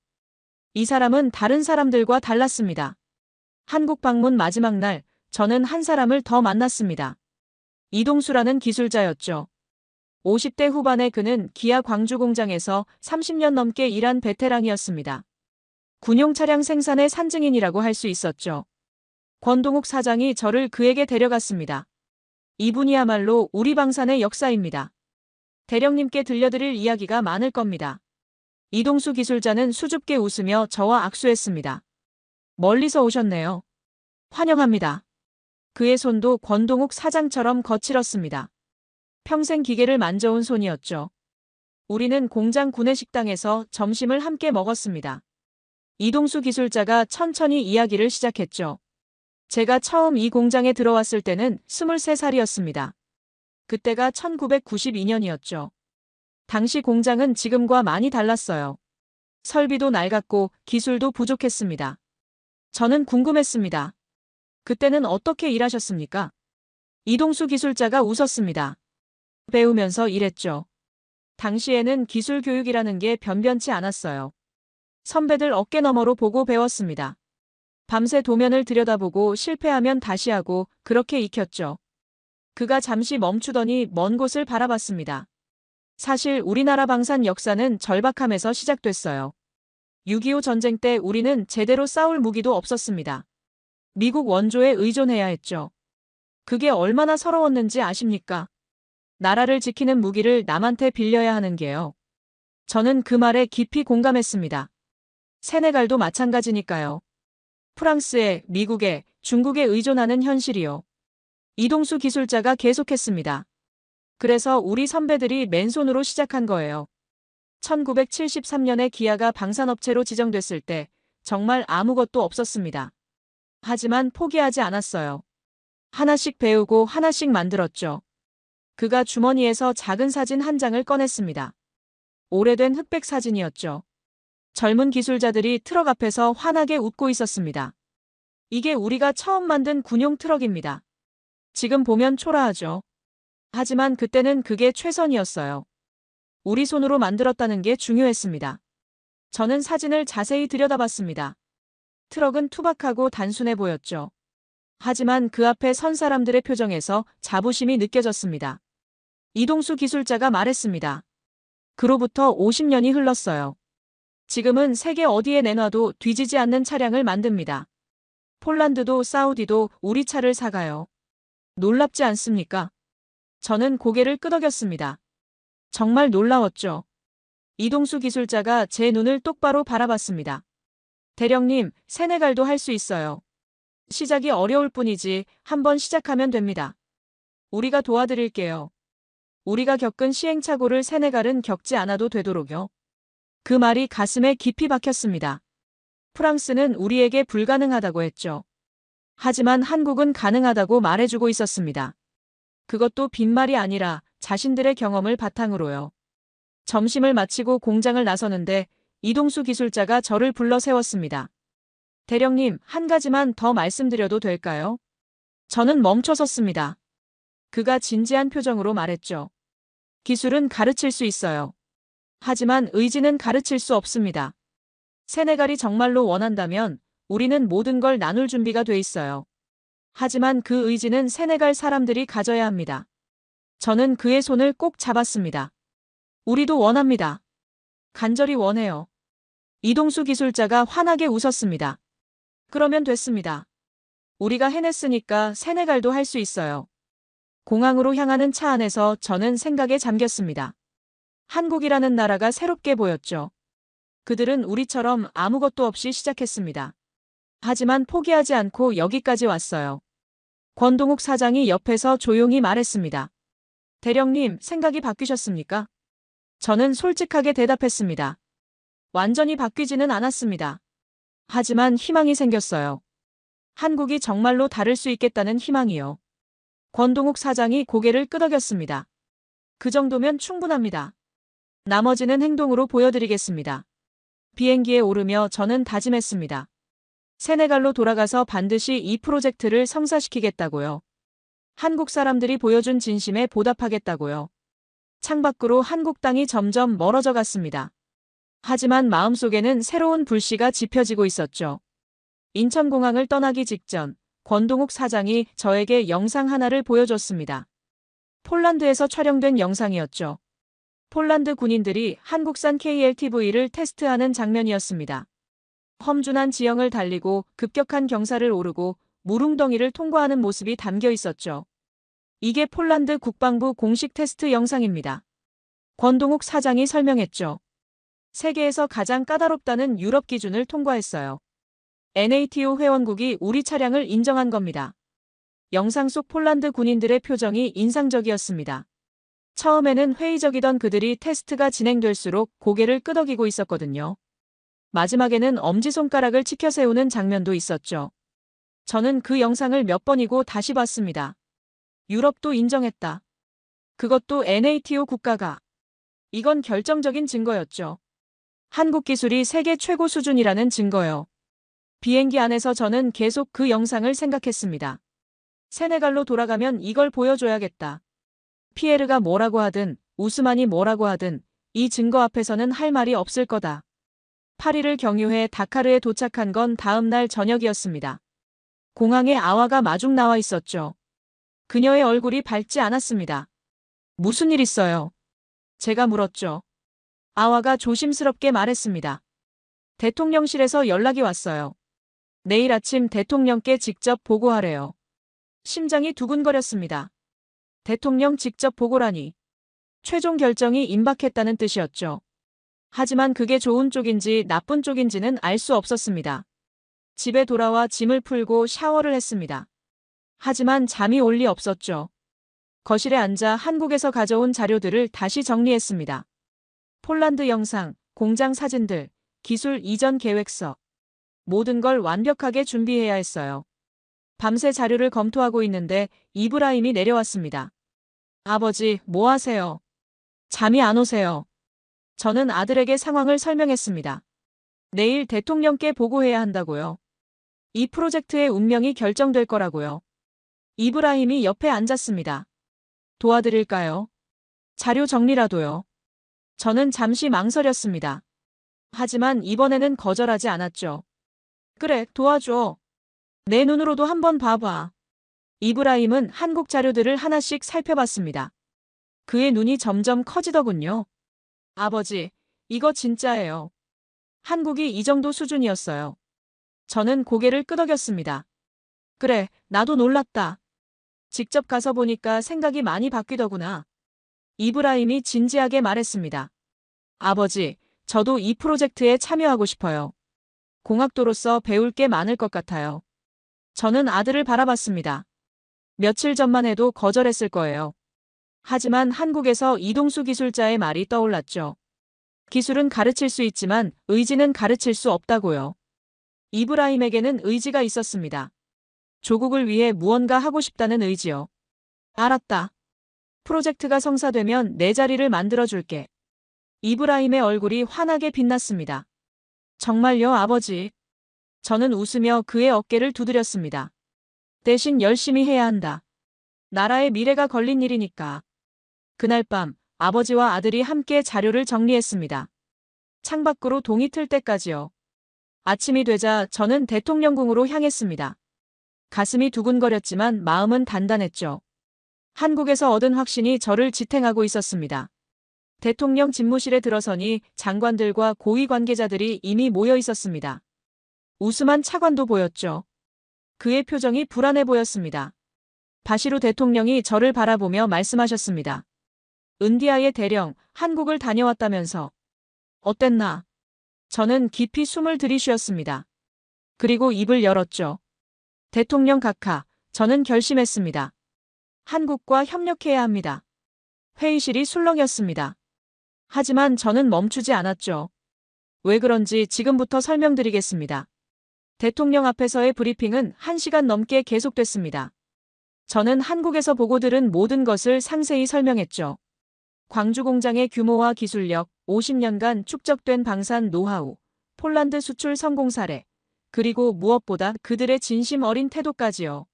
이 사람은 다른 사람들과 달랐습니다. 한국 방문 마지막 날, 저는 한 사람을 더 만났습니다. 이동수라는 기술자였죠. 50대 후반의 그는 기아 광주 공장에서 30년 넘게 일한 베테랑이었습니다. 군용 차량 생산의 산증인이라고 할 수 있었죠. 권동욱 사장이 저를 그에게 데려갔습니다. 이분이야말로 우리 방산의 역사입니다. 대령님께 들려드릴 이야기가 많을 겁니다. 이동수 기술자는 수줍게 웃으며 저와 악수했습니다. 멀리서 오셨네요. 환영합니다. 그의 손도 권동욱 사장처럼 거칠었습니다. 평생 기계를 만져온 손이었죠. 우리는 공장 구내식당에서 점심을 함께 먹었습니다. 이동수 기술자가 천천히 이야기를 시작했죠. 제가 처음 이 공장에 들어왔을 때는 23살이었습니다. 그때가 1992년이었죠. 당시 공장은 지금과 많이 달랐어요. 설비도 낡았고 기술도 부족했습니다. 저는 궁금했습니다. 그때는 어떻게 일하셨습니까? 이동수 기술자가 웃었습니다. 배우면서 일했죠. 당시에는 기술 교육이라는 게 변변치 않았어요. 선배들 어깨너머로 보고 배웠습니다. 밤새 도면을 들여다보고 실패하면 다시 하고 그렇게 익혔죠. 그가 잠시 멈추더니 먼 곳을 바라봤습니다. 사실 우리나라 방산 역사는 절박함에서 시작됐어요. 6.25 전쟁 때 우리는 제대로 싸울 무기도 없었습니다. 미국 원조에 의존해야 했죠. 그게 얼마나 서러웠는지 아십니까? 나라를 지키는 무기를 남한테 빌려야 하는 게요. 저는 그 말에 깊이 공감했습니다. 세네갈도 마찬가지니까요. 프랑스에, 미국에, 중국에 의존하는 현실이요. 이동수 기술자가 계속했습니다. 그래서 우리 선배들이 맨손으로 시작한 거예요. 1973년에 기아가 방산업체로 지정됐을 때 정말 아무것도 없었습니다. 하지만 포기하지 않았어요. 하나씩 배우고 하나씩 만들었죠. 그가 주머니에서 작은 사진 한 장을 꺼냈습니다. 오래된 흑백 사진이었죠. 젊은 기술자들이 트럭 앞에서 환하게 웃고 있었습니다. 이게 우리가 처음 만든 군용 트럭입니다. 지금 보면 초라하죠. 하지만 그때는 그게 최선이었어요. 우리 손으로 만들었다는 게 중요했습니다. 저는 사진을 자세히 들여다봤습니다. 트럭은 투박하고 단순해 보였죠. 하지만 그 앞에 선 사람들의 표정에서 자부심이 느껴졌습니다. 이동수 기술자가 말했습니다. 그로부터 50년이 흘렀어요. 지금은 세계 어디에 내놔도 뒤지지 않는 차량을 만듭니다. 폴란드도 사우디도 우리 차를 사가요. 놀랍지 않습니까? 저는 고개를 끄덕였습니다. 정말 놀라웠죠. 이동수 기술자가 제 눈을 똑바로 바라봤습니다. 대령님, 세네갈도 할 수 있어요. 시작이 어려울 뿐이지 한번 시작하면 됩니다. 우리가 도와드릴게요. 우리가 겪은 시행착오를 세네갈은 겪지 않아도 되도록요. 그 말이 가슴에 깊이 박혔습니다. 프랑스는 우리에게 불가능하다고 했죠. 하지만 한국은 가능하다고 말해주고 있었습니다. 그것도 빈말이 아니라 자신들의 경험을 바탕으로요. 점심을 마치고 공장을 나서는데 이동수 기술자가 저를 불러 세웠습니다. 대령님, 한 가지만 더 말씀드려도 될까요? 저는 멈춰섰습니다. 그가 진지한 표정으로 말했죠. 기술은 가르칠 수 있어요. 하지만 의지는 가르칠 수 없습니다. 세네갈이 정말로 원한다면 우리는 모든 걸 나눌 준비가 돼 있어요. 하지만 그 의지는 세네갈 사람들이 가져야 합니다. 저는 그의 손을 꼭 잡았습니다. 우리도 원합니다. 간절히 원해요. 이동수 기술자가 환하게 웃었습니다. 그러면 됐습니다. 우리가 해냈으니까 세네갈도 할 수 있어요. 공항으로 향하는 차 안에서 저는 생각에 잠겼습니다. 한국이라는 나라가 새롭게 보였죠. 그들은 우리처럼 아무것도 없이 시작했습니다. 하지만 포기하지 않고 여기까지 왔어요. 권동욱 사장이 옆에서 조용히 말했습니다. 대령님, 생각이 바뀌셨습니까? 저는 솔직하게 대답했습니다. 완전히 바뀌지는 않았습니다. 하지만 희망이 생겼어요. 한국이 정말로 다를 수 있겠다는 희망이요. 권동욱 사장이 고개를 끄덕였습니다. 그 정도면 충분합니다. 나머지는 행동으로 보여드리겠습니다. 비행기에 오르며 저는 다짐했습니다. 세네갈로 돌아가서 반드시 이 프로젝트를 성사시키겠다고요. 한국 사람들이 보여준 진심에 보답하겠다고요. 창밖으로 한국 땅이 점점 멀어져 갔습니다. 하지만 마음속에는 새로운 불씨가 지펴지고 있었죠. 인천공항을 떠나기 직전 권동욱 사장이 저에게 영상 하나를 보여줬습니다. 폴란드에서 촬영된 영상이었죠. 폴란드 군인들이 한국산 KLTV를 테스트하는 장면이었습니다. 험준한 지형을 달리고 급격한 경사를 오르고 물웅덩이를 통과하는 모습이 담겨 있었죠. 이게 폴란드 국방부 공식 테스트 영상입니다. 권동욱 사장이 설명했죠. 세계에서 가장 까다롭다는 유럽 기준을 통과했어요. NATO 회원국이 우리 차량을 인정한 겁니다. 영상 속 폴란드 군인들의 표정이 인상적이었습니다. 처음에는 회의적이던 그들이 테스트가 진행될수록 고개를 끄덕이고 있었거든요. 마지막에는 엄지손가락을 치켜 세우는 장면도 있었죠. 저는 그 영상을 몇 번이고 다시 봤습니다. 유럽도 인정했다. 그것도 NATO 국가가. 이건 결정적인 증거였죠. 한국 기술이 세계 최고 수준이라는 증거요. 비행기 안에서 저는 계속 그 영상을 생각했습니다. 세네갈로 돌아가면 이걸 보여줘야겠다. 피에르가 뭐라고 하든 우스만이 뭐라고 하든 이 증거 앞에서는 할 말이 없을 거다. 파리를 경유해 다카르에 도착한 건 다음 날 저녁이었습니다. 공항에 아와가 마중 나와 있었죠. 그녀의 얼굴이 밝지 않았습니다. 무슨 일 있어요? 제가 물었죠. 아와가 조심스럽게 말했습니다. 대통령실에서 연락이 왔어요. 내일 아침 대통령께 직접 보고하래요. 심장이 두근거렸습니다. 대통령 직접 보고라니. 최종 결정이 임박했다는 뜻이었죠. 하지만 그게 좋은 쪽인지 나쁜 쪽인지는 알 수 없었습니다. 집에 돌아와 짐을 풀고 샤워를 했습니다. 하지만 잠이 올 리 없었죠. 거실에 앉아 한국에서 가져온 자료들을 다시 정리했습니다. 폴란드 영상, 공장 사진들, 기술 이전 계획서. 모든 걸 완벽하게 준비해야 했어요. 밤새 자료를 검토하고 있는데 이브라임이 내려왔습니다. 아버지, 뭐 하세요? 잠이 안 오세요. 저는 아들에게 상황을 설명했습니다. 내일 대통령께 보고해야 한다고요. 이 프로젝트의 운명이 결정될 거라고요. 이브라임이 옆에 앉았습니다. 도와드릴까요? 자료 정리라도요. 저는 잠시 망설였습니다. 하지만 이번에는 거절하지 않았죠. 그래, 도와줘. 내 눈으로도 한번 봐봐. 이브라임은 한국 자료들을 하나씩 살펴봤습니다. 그의 눈이 점점 커지더군요. 아버지, 이거 진짜예요. 한국이 이 정도 수준이었어요. 저는 고개를 끄덕였습니다. 그래, 나도 놀랐다. 직접 가서 보니까 생각이 많이 바뀌더구나. 이브라임이 진지하게 말했습니다. 아버지, 저도 이 프로젝트에 참여하고 싶어요. 공학도로서 배울 게 많을 것 같아요. 저는 아들을 바라봤습니다. 며칠 전만 해도 거절했을 거예요. 하지만 한국에서 이동수 기술자의 말이 떠올랐죠. 기술은 가르칠 수 있지만 의지는 가르칠 수 없다고요. 이브라임에게는 의지가 있었습니다. 조국을 위해 무언가 하고 싶다는 의지요. 알았다. 프로젝트가 성사되면 내 자리를 만들어줄게. 이브라임의 얼굴이 환하게 빛났습니다. 정말요, 아버지? 저는 웃으며 그의 어깨를 두드렸습니다. 대신 열심히 해야 한다. 나라의 미래가 걸린 일이니까. 그날 밤 아버지와 아들이 함께 자료를 정리했습니다. 창밖으로 동이 틀 때까지요. 아침이 되자 저는 대통령궁으로 향했습니다. 가슴이 두근거렸지만 마음은 단단했죠. 한국에서 얻은 확신이 저를 지탱하고 있었습니다. 대통령 집무실에 들어서니 장관들과 고위 관계자들이 이미 모여 있었습니다. 우스만 차관도 보였죠. 그의 표정이 불안해 보였습니다. 바시루 대통령이 저를 바라보며 말씀하셨습니다. 은디아의 대령, 한국을 다녀왔다면서. 어땠나? 저는 깊이 숨을 들이쉬었습니다. 그리고 입을 열었죠. 대통령 각하, 저는 결심했습니다. 한국과 협력해야 합니다. 회의실이 술렁였습니다. 하지만 저는 멈추지 않았죠. 왜 그런지 지금부터 설명드리겠습니다. 대통령 앞에서의 브리핑은 1시간 넘게 계속됐습니다. 저는 한국에서 보고 들은 모든 것을 상세히 설명했죠. 광주 공장의 규모와 기술력, 50년간 축적된 방산 노하우, 폴란드 수출 성공 사례, 그리고 무엇보다 그들의 진심 어린 태도까지요.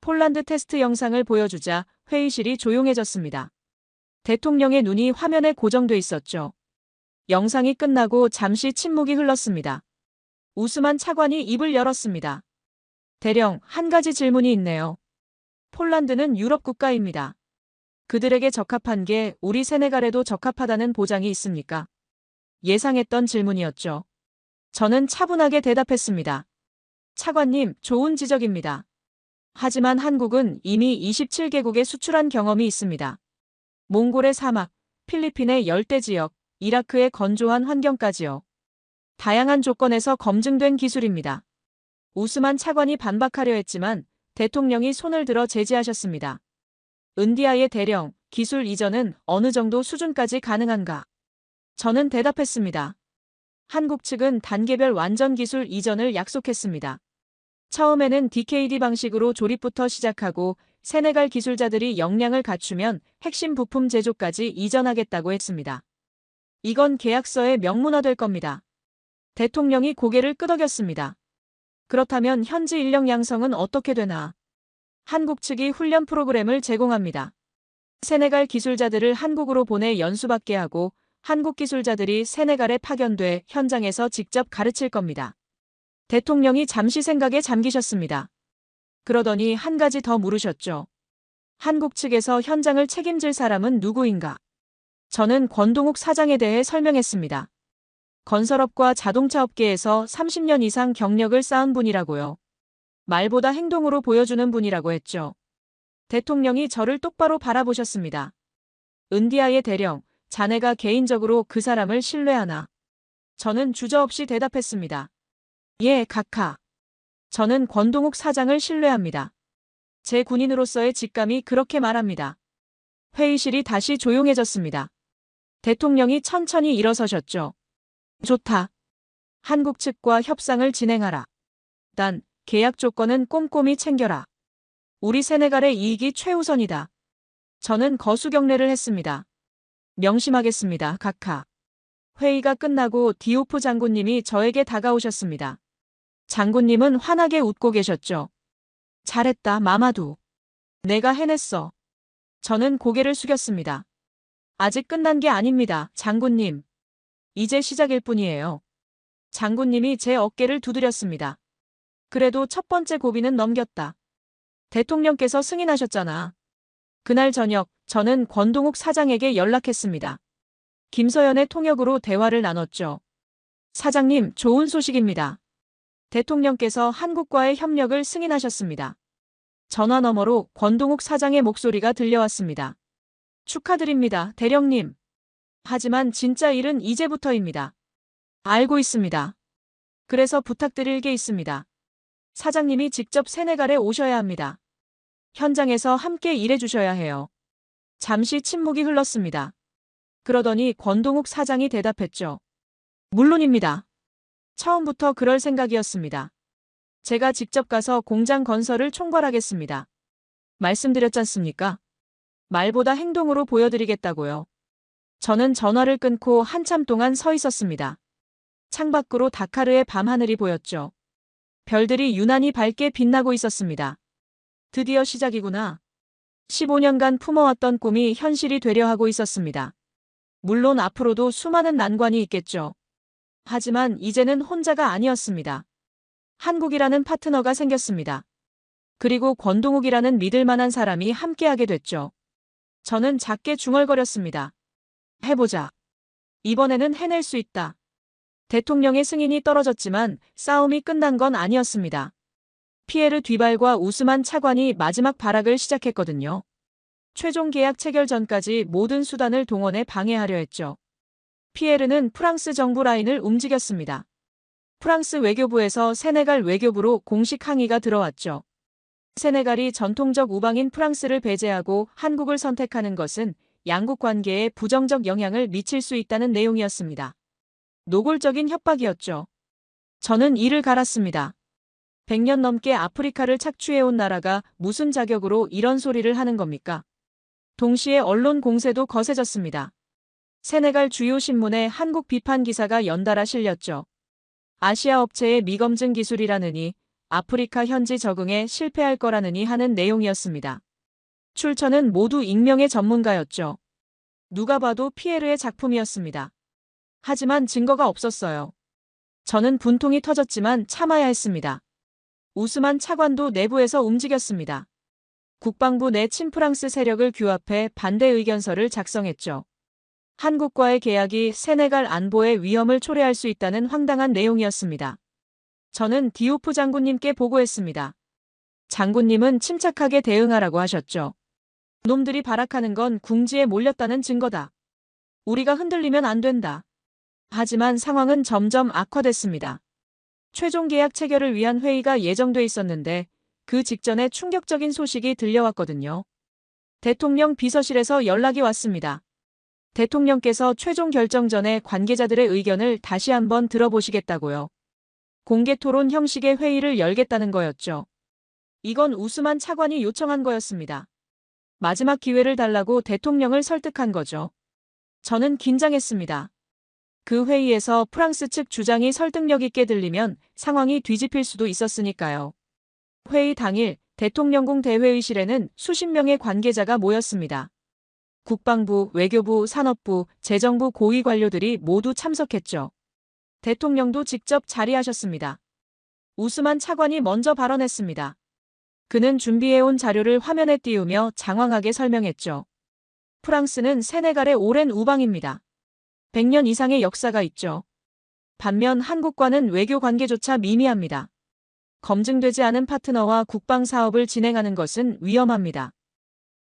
폴란드 테스트 영상을 보여주자 회의실이 조용해졌습니다. 대통령의 눈이 화면에 고정돼 있었죠. 영상이 끝나고 잠시 침묵이 흘렀습니다. 우스만 차관이 입을 열었습니다. 대령, 한 가지 질문이 있네요. 폴란드는 유럽 국가입니다. 그들에게 적합한 게 우리 세네갈에도 적합하다는 보장이 있습니까? 예상했던 질문이었죠. 저는 차분하게 대답했습니다. 차관님, 좋은 지적입니다. 하지만 한국은 이미 27개국에 수출한 경험이 있습니다. 몽골의 사막, 필리핀의 열대 지역, 이라크의 건조한 환경까지요. 다양한 조건에서 검증된 기술입니다. 우스만 차관이 반박하려 했지만 대통령이 손을 들어 제지하셨습니다. 은디아의 대령, 기술 이전은 어느 정도 수준까지 가능한가? 저는 대답했습니다. 한국 측은 단계별 완전 기술 이전을 약속했습니다. 처음에는 DKD 방식으로 조립부터 시작하고 세네갈 기술자들이 역량을 갖추면 핵심 부품 제조까지 이전하겠다고 했습니다. 이건 계약서에 명문화될 겁니다. 대통령이 고개를 끄덕였습니다. 그렇다면 현지 인력 양성은 어떻게 되나? 한국 측이 훈련 프로그램을 제공합니다. 세네갈 기술자들을 한국으로 보내 연수받게 하고 한국 기술자들이 세네갈에 파견돼 현장에서 직접 가르칠 겁니다. 대통령이 잠시 생각에 잠기셨습니다. 그러더니 한 가지 더 물으셨죠. 한국 측에서 현장을 책임질 사람은 누구인가? 저는 권동욱 사장에 대해 설명했습니다. 건설업과 자동차 업계에서 30년 이상 경력을 쌓은 분이라고요. 말보다 행동으로 보여주는 분이라고 했죠. 대통령이 저를 똑바로 바라보셨습니다. 은디아의 대령, 자네가 개인적으로 그 사람을 신뢰하나? 저는 주저없이 대답했습니다. 예, 각하. 저는 권동욱 사장을 신뢰합니다. 제 군인으로서의 직감이 그렇게 말합니다. 회의실이 다시 조용해졌습니다. 대통령이 천천히 일어서셨죠. 좋다. 한국 측과 협상을 진행하라. 단, 계약 조건은 꼼꼼히 챙겨라. 우리 세네갈의 이익이 최우선이다. 저는 거수경례를 했습니다. 명심하겠습니다, 각하. 회의가 끝나고 디오프 장군님이 저에게 다가오셨습니다. 장군님은 환하게 웃고 계셨죠. 잘했다, 마마두. 내가 해냈어. 저는 고개를 숙였습니다. 아직 끝난 게 아닙니다, 장군님. 이제 시작일 뿐이에요. 장군님이 제 어깨를 두드렸습니다. 그래도 첫 번째 고비는 넘겼다. 대통령께서 승인하셨잖아. 그날 저녁 저는 권동욱 사장에게 연락했습니다. 김서연의 통역으로 대화를 나눴죠. 사장님, 좋은 소식입니다. 대통령께서 한국과의 협력을 승인하셨습니다. 전화 너머로 권동욱 사장의 목소리가 들려왔습니다. 축하드립니다, 대령님. 하지만 진짜 일은 이제부터입니다. 알고 있습니다. 그래서 부탁드릴 게 있습니다. 사장님이 직접 세네갈에 오셔야 합니다. 현장에서 함께 일해주셔야 해요. 잠시 침묵이 흘렀습니다. 그러더니 권동욱 사장이 대답했죠. 물론입니다. 처음부터 그럴 생각이었습니다. 제가 직접 가서 공장 건설을 총괄하겠습니다. 말씀드렸지 않습니까? 말보다 행동으로 보여드리겠다고요. 저는 전화를 끊고 한참 동안 서 있었습니다. 창밖으로 다카르의 밤하늘이 보였죠. 별들이 유난히 밝게 빛나고 있었습니다. 드디어 시작이구나. 15년간 품어왔던 꿈이 현실이 되려 하고 있었습니다. 물론 앞으로도 수많은 난관이 있겠죠. 하지만 이제는 혼자가 아니었습니다. 한국이라는 파트너가 생겼습니다. 그리고 권동욱이라는 믿을 만한 사람이 함께하게 됐죠. 저는 작게 중얼거렸습니다. 해보자. 이번에는 해낼 수 있다. 대통령의 승인이 떨어졌지만 싸움이 끝난 건 아니었습니다. 피에르 뒤발과 우스만 차관이 마지막 발악을 시작했거든요. 최종 계약 체결 전까지 모든 수단을 동원해 방해하려 했죠. 피에르는 프랑스 정부 라인을 움직였습니다. 프랑스 외교부에서 세네갈 외교부로 공식 항의가 들어왔죠. 세네갈이 전통적 우방인 프랑스를 배제하고 한국을 선택하는 것은 양국 관계에 부정적 영향을 미칠 수 있다는 내용이었습니다. 노골적인 협박이었죠. 저는 이를 갈았습니다. 100년 넘게 아프리카를 착취해온 나라가 무슨 자격으로 이런 소리를 하는 겁니까? 동시에 언론 공세도 거세졌습니다. 세네갈 주요 신문에 한국 비판 기사가 연달아 실렸죠. 아시아 업체의 미검증 기술이라느니 아프리카 현지 적응에 실패할 거라느니 하는 내용이었습니다. 출처는 모두 익명의 전문가였죠. 누가 봐도 피에르의 작품이었습니다. 하지만 증거가 없었어요. 저는 분통이 터졌지만 참아야 했습니다. 우스만 차관도 내부에서 움직였습니다. 국방부 내 친프랑스 세력을 규합해 반대 의견서를 작성했죠. 한국과의 계약이 세네갈 안보에 위험을 초래할 수 있다는 황당한 내용이었습니다. 저는 디오프 장군님께 보고했습니다. 장군님은 침착하게 대응하라고 하셨죠. 놈들이 발악하는 건 궁지에 몰렸다는 증거다. 우리가 흔들리면 안 된다. 하지만 상황은 점점 악화됐습니다. 최종 계약 체결을 위한 회의가 예정돼 있었는데 그 직전에 충격적인 소식이 들려왔거든요. 대통령 비서실에서 연락이 왔습니다. 대통령께서 최종 결정 전에 관계자들의 의견을 다시 한번 들어보시겠다고요. 공개 토론 형식의 회의를 열겠다는 거였죠. 이건 우스만 차관이 요청한 거였습니다. 마지막 기회를 달라고 대통령을 설득한 거죠. 저는 긴장했습니다. 그 회의에서 프랑스 측 주장이 설득력 있게 들리면 상황이 뒤집힐 수도 있었으니까요. 회의 당일 대통령궁 대회의실에는 수십 명의 관계자가 모였습니다. 국방부, 외교부, 산업부, 재정부 고위 관료들이 모두 참석했죠. 대통령도 직접 자리하셨습니다. 우스만 차관이 먼저 발언했습니다. 그는 준비해온 자료를 화면에 띄우며 장황하게 설명했죠. 프랑스는 세네갈의 오랜 우방입니다. 100년 이상의 역사가 있죠. 반면 한국과는 외교 관계조차 미미합니다. 검증되지 않은 파트너와 국방 사업을 진행하는 것은 위험합니다.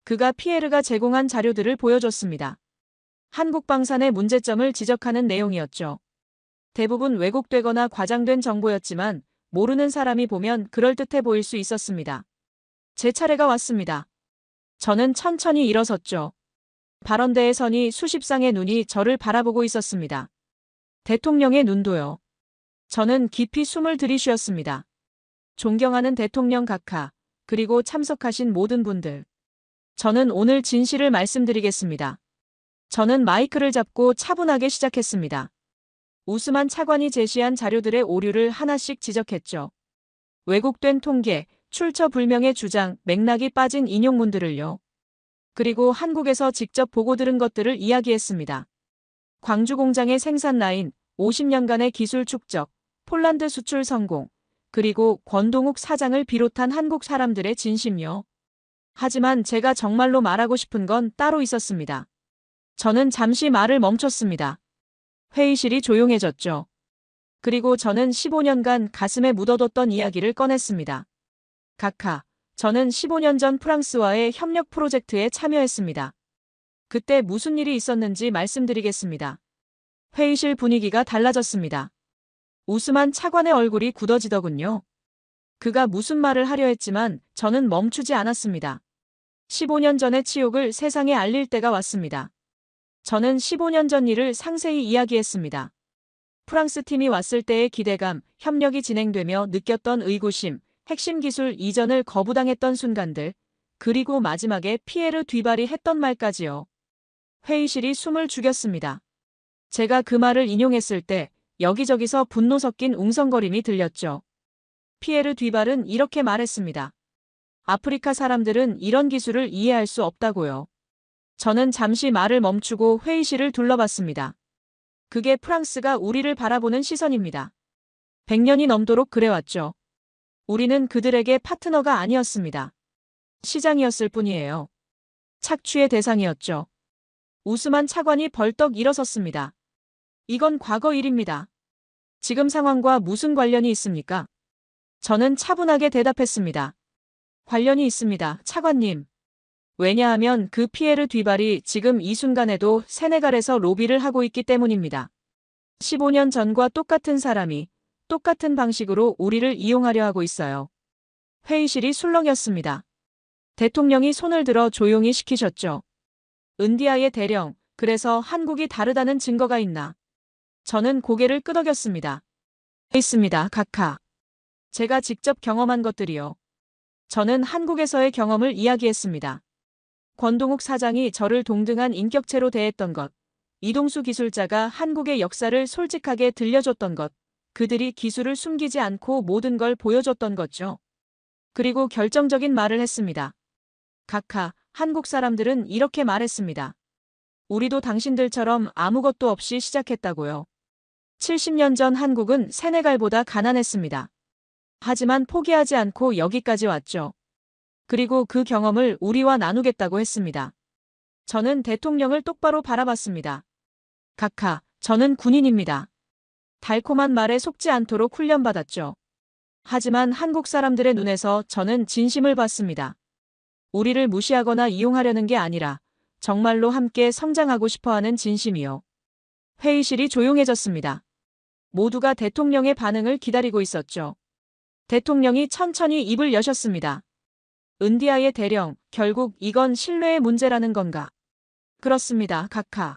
그가 피에르가 제공한 자료들을 보여줬습니다. 한국 방산의 문제점을 지적하는 내용이었죠. 대부분 왜곡되거나 과장된 정보였지만 모르는 사람이 보면 그럴듯해 보일 수 있었습니다. 제 차례가 왔습니다. 저는 천천히 일어섰죠. 발언대에 서니 수십 쌍의 눈이 저를 바라보고 있었습니다. 대통령의 눈도요. 저는 깊이 숨을 들이쉬었습니다. 존경하는 대통령 각하, 그리고 참석하신 모든 분들. 저는 오늘 진실을 말씀드리겠습니다. 저는 마이크를 잡고 차분하게 시작했습니다. 우스만 차관이 제시한 자료들의 오류를 하나씩 지적했죠. 왜곡된 통계, 출처 불명의 주장, 맥락이 빠진 인용문들을요. 그리고 한국에서 직접 보고 들은 것들을 이야기했습니다. 광주 공장의 생산 라인, 50년간의 기술 축적, 폴란드 수출 성공, 그리고 권동욱 사장을 비롯한 한국 사람들의 진심요. 하지만 제가 정말로 말하고 싶은 건 따로 있었습니다. 저는 잠시 말을 멈췄습니다. 회의실이 조용해졌죠. 그리고 저는 15년간 가슴에 묻어뒀던 이야기를 꺼냈습니다. 각하, 저는 15년 전 프랑스와의 협력 프로젝트에 참여했습니다. 그때 무슨 일이 있었는지 말씀드리겠습니다. 회의실 분위기가 달라졌습니다. 우스만 차관의 얼굴이 굳어지더군요. 그가 무슨 말을 하려 했지만 저는 멈추지 않았습니다. 15년 전의 치욕을 세상에 알릴 때가 왔습니다. 저는 15년 전 일을 상세히 이야기했습니다. 프랑스 팀이 왔을 때의 기대감, 협력이 진행되며 느꼈던 의구심, 핵심 기술 이전을 거부당했던 순간들, 그리고 마지막에 피에르 뒤발이 했던 말까지요. 회의실이 숨을 죽였습니다. 제가 그 말을 인용했을 때 여기저기서 분노 섞인 웅성거림이 들렸죠. 피에르 뒤발은 이렇게 말했습니다. 아프리카 사람들은 이런 기술을 이해할 수 없다고요. 저는 잠시 말을 멈추고 회의실을 둘러봤습니다. 그게 프랑스가 우리를 바라보는 시선입니다. 100년이 넘도록 그래왔죠. 우리는 그들에게 파트너가 아니었습니다. 시장이었을 뿐이에요. 착취의 대상이었죠. 우스만 차관이 벌떡 일어섰습니다. 이건 과거 일입니다. 지금 상황과 무슨 관련이 있습니까? 저는 차분하게 대답했습니다. 관련이 있습니다, 차관님. 왜냐하면 그 피에르 뒤발이 지금 이 순간에도 세네갈에서 로비를 하고 있기 때문입니다. 15년 전과 똑같은 사람이 똑같은 방식으로 우리를 이용하려 하고 있어요. 회의실이 술렁였습니다. 대통령이 손을 들어 조용히 시키셨죠. 은디아의 대령, 그래서 한국이 다르다는 증거가 있나? 저는 고개를 끄덕였습니다. 있습니다, 각하. 제가 직접 경험한 것들이요. 저는 한국에서의 경험을 이야기했습니다. 권동욱 사장이 저를 동등한 인격체로 대했던 것, 이동수 기술자가 한국의 역사를 솔직하게 들려줬던 것, 그들이 기술을 숨기지 않고 모든 걸 보여줬던 거죠. 그리고 결정적인 말을 했습니다. 각하, 한국 사람들은 이렇게 말했습니다. 우리도 당신들처럼 아무것도 없이 시작했다고요. 70년 전 한국은 세네갈보다 가난했습니다. 하지만 포기하지 않고 여기까지 왔죠. 그리고 그 경험을 우리와 나누겠다고 했습니다. 저는 대통령을 똑바로 바라봤습니다. 각하, 저는 군인입니다. 달콤한 말에 속지 않도록 훈련받았죠. 하지만 한국 사람들의 눈에서 저는 진심을 봤습니다. 우리를 무시하거나 이용하려는 게 아니라 정말로 함께 성장하고 싶어하는 진심이요. 회의실이 조용해졌습니다. 모두가 대통령의 반응을 기다리고 있었죠. 대통령이 천천히 입을 여셨습니다. 은디아의 대령, 결국 이건 신뢰의 문제라는 건가? 그렇습니다, 각하.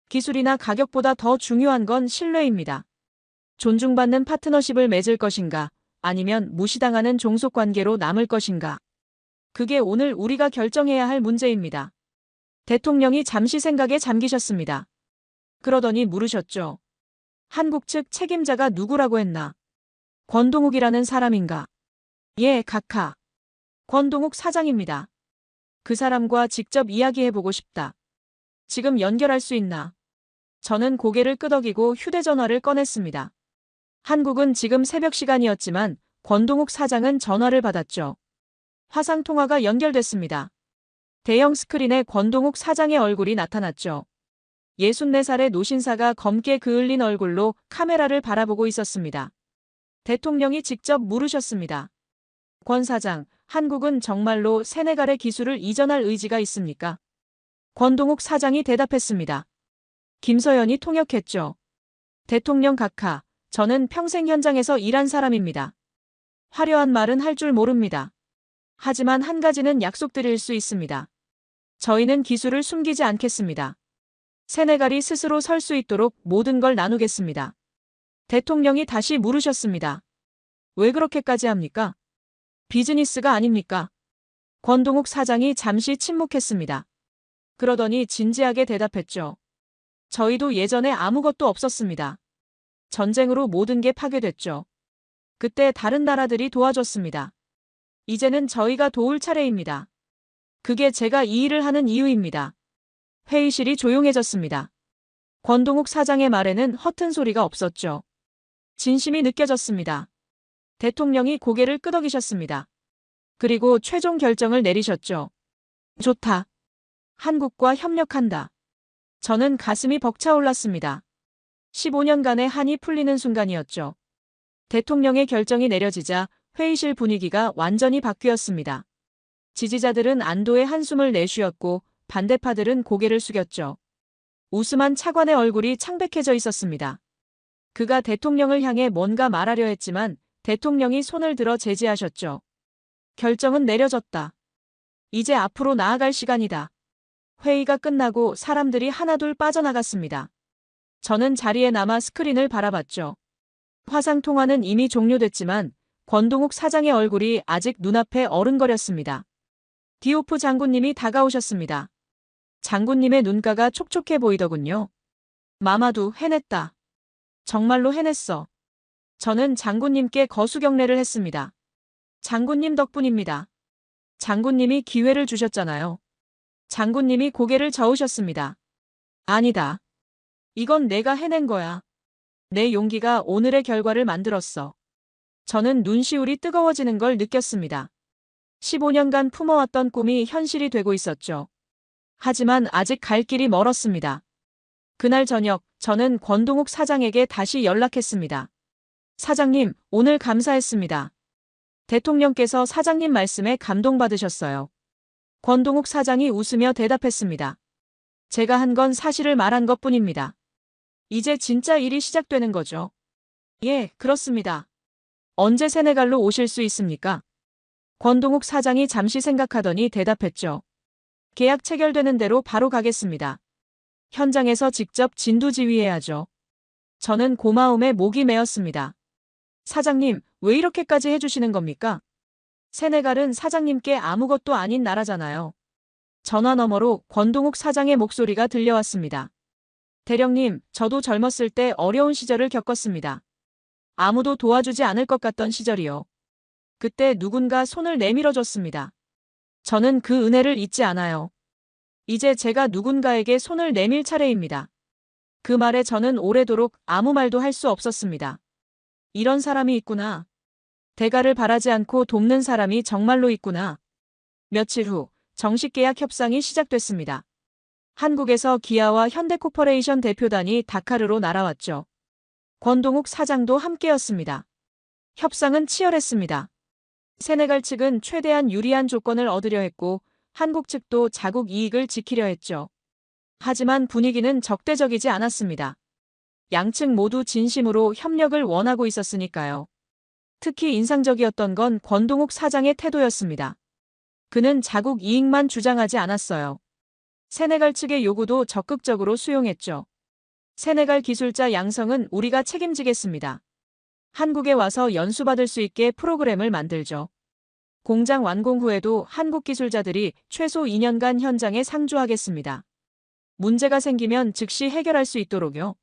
기술이나 가격보다 더 중요한 건 신뢰입니다. 존중받는 파트너십을 맺을 것인가, 아니면 무시당하는 종속관계로 남을 것인가. 그게 오늘 우리가 결정해야 할 문제입니다. 대통령이 잠시 생각에 잠기셨습니다. 그러더니 물으셨죠. 한국 측 책임자가 누구라고 했나? 권동욱이라는 사람인가? 예, 각하. 권동욱 사장입니다. 그 사람과 직접 이야기해보고 싶다. 지금 연결할 수 있나? 저는 고개를 끄덕이고 휴대전화를 꺼냈습니다. 한국은 지금 새벽 시간이었지만 권동욱 사장은 전화를 받았죠. 화상통화가 연결됐습니다. 대형 스크린에 권동욱 사장의 얼굴이 나타났죠. 64살의 노신사가 검게 그을린 얼굴로 카메라를 바라보고 있었습니다. 대통령이 직접 물으셨습니다. 권 사장, 한국은 정말로 세네갈의 기술을 이전할 의지가 있습니까? 권동욱 사장이 대답했습니다. 김서연이 통역했죠. 대통령 각하, 저는 평생 현장에서 일한 사람입니다. 화려한 말은 할 줄 모릅니다. 하지만 한 가지는 약속드릴 수 있습니다. 저희는 기술을 숨기지 않겠습니다. 세네갈이 스스로 설 수 있도록 모든 걸 나누겠습니다. 대통령이 다시 물으셨습니다. 왜 그렇게까지 합니까? 비즈니스가 아닙니까? 권동욱 사장이 잠시 침묵했습니다. 그러더니 진지하게 대답했죠. 저희도 예전에 아무것도 없었습니다. 전쟁으로 모든 게 파괴됐죠. 그때 다른 나라들이 도와줬습니다. 이제는 저희가 도울 차례입니다. 그게 제가 이 일을 하는 이유입니다. 회의실이 조용해졌습니다. 권동욱 사장의 말에는 허튼 소리가 없었죠. 진심이 느껴졌습니다. 대통령이 고개를 끄덕이셨습니다. 그리고 최종 결정을 내리셨죠. 좋다. 한국과 협력한다. 저는 가슴이 벅차올랐습니다. 15년간의 한이 풀리는 순간이었죠. 대통령의 결정이 내려지자 회의실 분위기가 완전히 바뀌었습니다. 지지자들은 안도의 한숨을 내쉬었고 반대파들은 고개를 숙였죠. 우스만 차관의 얼굴이 창백해져 있었습니다. 그가 대통령을 향해 뭔가 말하려 했지만 대통령이 손을 들어 제지하셨죠. 결정은 내려졌다. 이제 앞으로 나아갈 시간이다. 회의가 끝나고 사람들이 하나둘 빠져나갔습니다. 저는 자리에 남아 스크린을 바라봤죠. 화상통화는 이미 종료됐지만 권동욱 사장의 얼굴이 아직 눈앞에 어른거렸습니다. 디오프 장군님이 다가오셨습니다. 장군님의 눈가가 촉촉해 보이더군요. 마마두, 해냈다. 정말로 해냈어. 저는 장군님께 거수경례를 했습니다. 장군님 덕분입니다. 장군님이 기회를 주셨잖아요. 장군님이 고개를 저으셨습니다. 아니다. 이건 내가 해낸 거야. 내 용기가 오늘의 결과를 만들었어. 저는 눈시울이 뜨거워지는 걸 느꼈습니다. 15년간 품어왔던 꿈이 현실이 되고 있었죠. 하지만 아직 갈 길이 멀었습니다. 그날 저녁, 저는 권동욱 사장에게 다시 연락했습니다. 사장님, 오늘 감사했습니다. 대통령께서 사장님 말씀에 감동받으셨어요. 권동욱 사장이 웃으며 대답했습니다. 제가 한 건 사실을 말한 것뿐입니다. 이제 진짜 일이 시작되는 거죠. 예, 그렇습니다. 언제 세네갈로 오실 수 있습니까? 권동욱 사장이 잠시 생각하더니 대답했죠. 계약 체결되는 대로 바로 가겠습니다. 현장에서 직접 진두지휘해야죠. 저는 고마움에 목이 메었습니다. 사장님, 왜 이렇게까지 해주시는 겁니까? 세네갈은 사장님께 아무것도 아닌 나라잖아요. 전화 너머로 권동욱 사장의 목소리가 들려왔습니다. 대령님, 저도 젊었을 때 어려운 시절을 겪었습니다. 아무도 도와주지 않을 것 같던 시절이요. 그때 누군가 손을 내밀어줬습니다. 저는 그 은혜를 잊지 않아요. 이제 제가 누군가에게 손을 내밀 차례입니다. 그 말에 저는 오래도록 아무 말도 할 수 없었습니다. 이런 사람이 있구나. 대가를 바라지 않고 돕는 사람이 정말로 있구나. 며칠 후 정식 계약 협상이 시작됐습니다. 한국에서 기아와 현대코퍼레이션 대표단이 다카르로 날아왔죠. 권동욱 사장도 함께였습니다. 협상은 치열했습니다. 세네갈 측은 최대한 유리한 조건을 얻으려 했고 한국 측도 자국 이익을 지키려 했죠. 하지만 분위기는 적대적이지 않았습니다. 양측 모두 진심으로 협력을 원하고 있었으니까요. 특히 인상적이었던 건 권동욱 사장의 태도였습니다. 그는 자국 이익만 주장하지 않았어요. 세네갈 측의 요구도 적극적으로 수용했죠. 세네갈 기술자 양성은 우리가 책임지겠습니다. 한국에 와서 연수받을 수 있게 프로그램을 만들죠. 공장 완공 후에도 한국 기술자들이 최소 2년간 현장에 상주하겠습니다. 문제가 생기면 즉시 해결할 수 있도록요.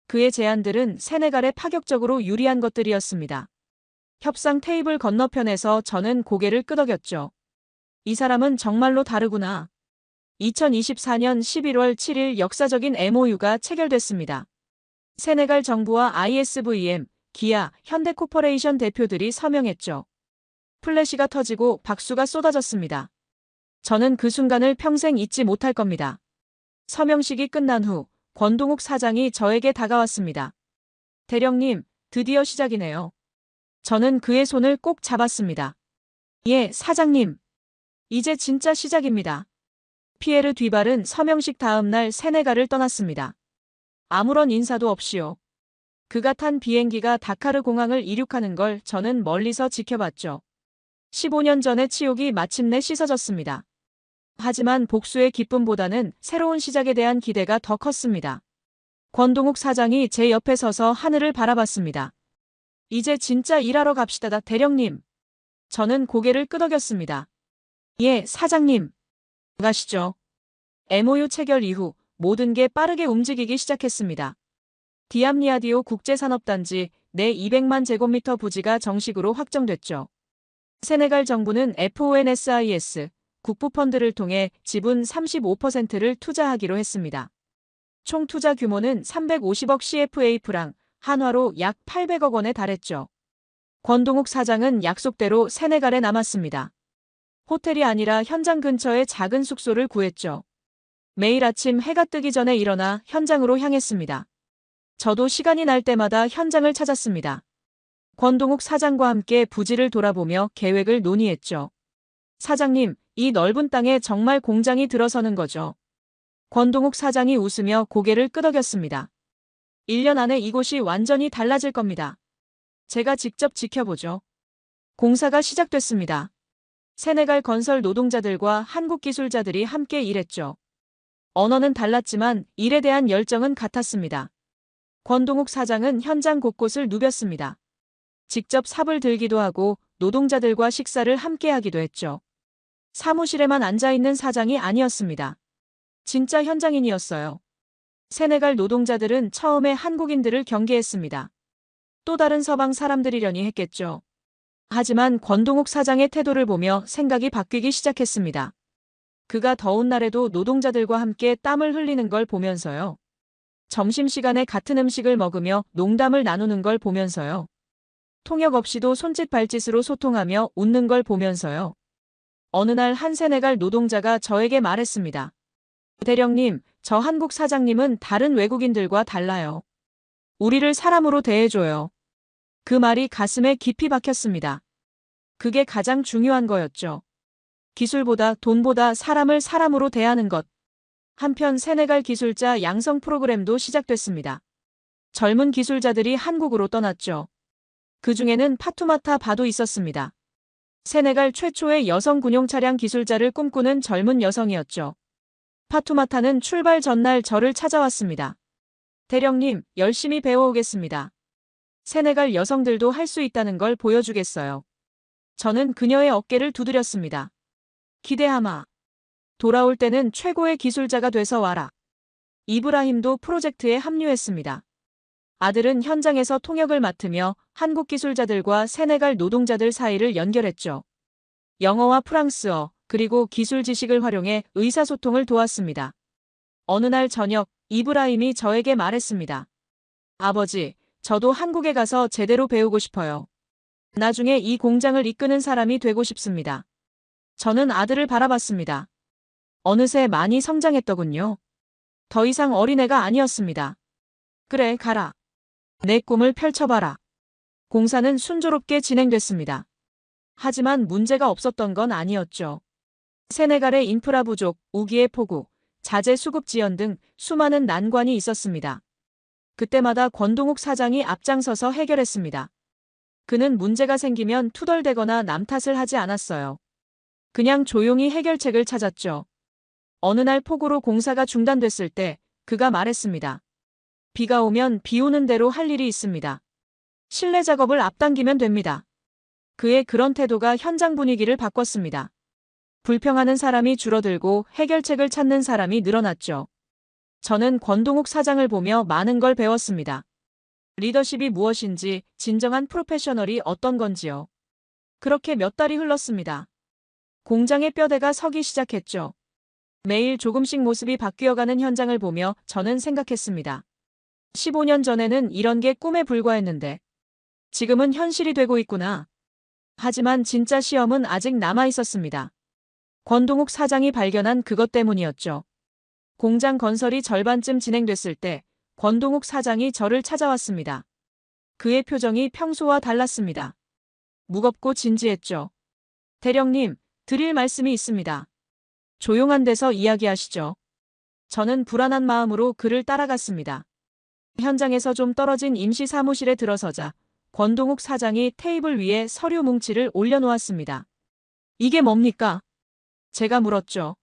그의 제안들은 세네갈에 파격적으로 유리한 것들이었습니다. 협상 테이블 건너편에서 저는 고개를 끄덕였죠. 이 사람은 정말로 다르구나. 2024년 11월 7일 역사적인 MOU가 체결됐습니다. 세네갈 정부와 ISVM, 기아, 현대코퍼레이션 대표들이 서명했죠. 플래시가 터지고 박수가 쏟아졌습니다. 저는 그 순간을 평생 잊지 못할 겁니다. 서명식이 끝난 후 권동욱 사장이 저에게 다가왔습니다. 대령님, 드디어 시작이네요. 저는 그의 손을 꼭 잡았습니다. 예, 사장님. 이제 진짜 시작입니다. 피에르 뒤발은 서명식 다음 날 세네갈을 떠났습니다. 아무런 인사도 없이요. 그가 탄 비행기가 다카르 공항을 이륙하는 걸 저는 멀리서 지켜봤죠. 15년 전의 치욕이 마침내 씻어졌습니다. 하지만 복수의 기쁨보다는 새로운 시작에 대한 기대가 더 컸습니다. 권동욱 사장이 제 옆에 서서 하늘을 바라봤습니다. 이제 진짜 일하러 갑시다, 대령님. 저는 고개를 끄덕였습니다. 예, 사장님. 가시죠. MOU 체결 이후 모든 게 빠르게 움직이기 시작했습니다. 디암니아디오 국제산업단지 내 200만 제곱미터 부지가 정식으로 확정됐죠. 세네갈 정부는 FONSIS 국부펀드를 통해 지분 35%를 투자하기로 했습니다. 총 투자 규모는 350억 CFA 프랑, 한화로 약 800억 원에 달했죠. 권동욱 사장은 약속대로 세네갈에 남았습니다. 호텔이 아니라 현장 근처에 작은 숙소를 구했죠. 매일 아침 해가 뜨기 전에 일어나 현장으로 향했습니다. 저도 시간이 날 때마다 현장을 찾았습니다. 권동욱 사장과 함께 부지를 돌아보며 계획을 논의했죠. 사장님, 이 넓은 땅에 정말 공장이 들어서는 거죠? 권동욱 사장이 웃으며 고개를 끄덕였습니다. 1년 안에 이곳이 완전히 달라질 겁니다. 제가 직접 지켜보죠. 공사가 시작됐습니다. 세네갈 건설 노동자들과 한국 기술자들이 함께 일했죠. 언어는 달랐지만 일에 대한 열정은 같았습니다. 권동욱 사장은 현장 곳곳을 누볐습니다. 직접 삽을 들기도 하고 노동자들과 식사를 함께 하기도 했죠. 사무실에만 앉아있는 사장이 아니었습니다. 진짜 현장인이었어요. 세네갈 노동자들은 처음에 한국인들을 경계했습니다. 또 다른 서방 사람들이려니 했겠죠. 하지만 권동욱 사장의 태도를 보며 생각이 바뀌기 시작했습니다. 그가 더운 날에도 노동자들과 함께 땀을 흘리는 걸 보면서요. 점심시간에 같은 음식을 먹으며 농담을 나누는 걸 보면서요. 통역 없이도 손짓 발짓으로 소통하며 웃는 걸 보면서요. 어느 날 한 세네갈 노동자가 저에게 말했습니다. 대령님, 저 한국 사장님은 다른 외국인들과 달라요. 우리를 사람으로 대해줘요. 그 말이 가슴에 깊이 박혔습니다. 그게 가장 중요한 거였죠. 기술보다 돈보다 사람을 사람으로 대하는 것. 한편 세네갈 기술자 양성 프로그램도 시작됐습니다. 젊은 기술자들이 한국으로 떠났죠. 그 중에는 파투마타 바도 있었습니다. 세네갈 최초의 여성 군용 차량 기술자를 꿈꾸는 젊은 여성이었죠. 파투마타는 출발 전날 저를 찾아왔습니다. 대령님, 열심히 배워오겠습니다. 세네갈 여성들도 할 수 있다는 걸 보여주겠어요. 저는 그녀의 어깨를 두드렸습니다. 기대하마. 돌아올 때는 최고의 기술자가 돼서 와라. 이브라힘도 프로젝트에 합류했습니다. 아들은 현장에서 통역을 맡으며 한국 기술자들과 세네갈 노동자들 사이를 연결했죠. 영어와 프랑스어, 그리고 기술 지식을 활용해 의사소통을 도왔습니다. 어느 날 저녁, 이브라임이 저에게 말했습니다. 아버지, 저도 한국에 가서 제대로 배우고 싶어요. 나중에 이 공장을 이끄는 사람이 되고 싶습니다. 저는 아들을 바라봤습니다. 어느새 많이 성장했더군요. 더 이상 어린애가 아니었습니다. 그래, 가라. 내 꿈을 펼쳐봐라. 공사는 순조롭게 진행됐습니다. 하지만 문제가 없었던 건 아니었죠. 세네갈의 인프라 부족, 우기의 폭우, 자재 수급 지연 등 수많은 난관이 있었습니다. 그때마다 권동욱 사장이 앞장서서 해결했습니다. 그는 문제가 생기면 투덜대거나 남 탓을 하지 않았어요. 그냥 조용히 해결책을 찾았죠. 어느 날 폭우로 공사가 중단됐을 때 그가 말했습니다. 비가 오면 비 오는 대로 할 일이 있습니다. 실내 작업을 앞당기면 됩니다. 그의 그런 태도가 현장 분위기를 바꿨습니다. 불평하는 사람이 줄어들고 해결책을 찾는 사람이 늘어났죠. 저는 권동욱 사장을 보며 많은 걸 배웠습니다. 리더십이 무엇인지, 진정한 프로페셔널이 어떤 건지요. 그렇게 몇 달이 흘렀습니다. 공장의 뼈대가 서기 시작했죠. 매일 조금씩 모습이 바뀌어가는 현장을 보며 저는 생각했습니다. 15년 전에는 이런 게 꿈에 불과했는데 지금은 현실이 되고 있구나. 하지만 진짜 시험은 아직 남아 있었습니다. 권동욱 사장이 발견한 그것 때문이었죠. 공장 건설이 절반쯤 진행됐을 때 권동욱 사장이 저를 찾아왔습니다. 그의 표정이 평소와 달랐습니다. 무겁고 진지했죠. 대령님, 드릴 말씀이 있습니다. 조용한 데서 이야기하시죠. 저는 불안한 마음으로 그를 따라갔습니다. 현장에서 좀 떨어진 임시 사무실에 들어서자 권동욱 사장이 테이블 위에 서류 뭉치를 올려놓았습니다. 이게 뭡니까? 제가 물었죠.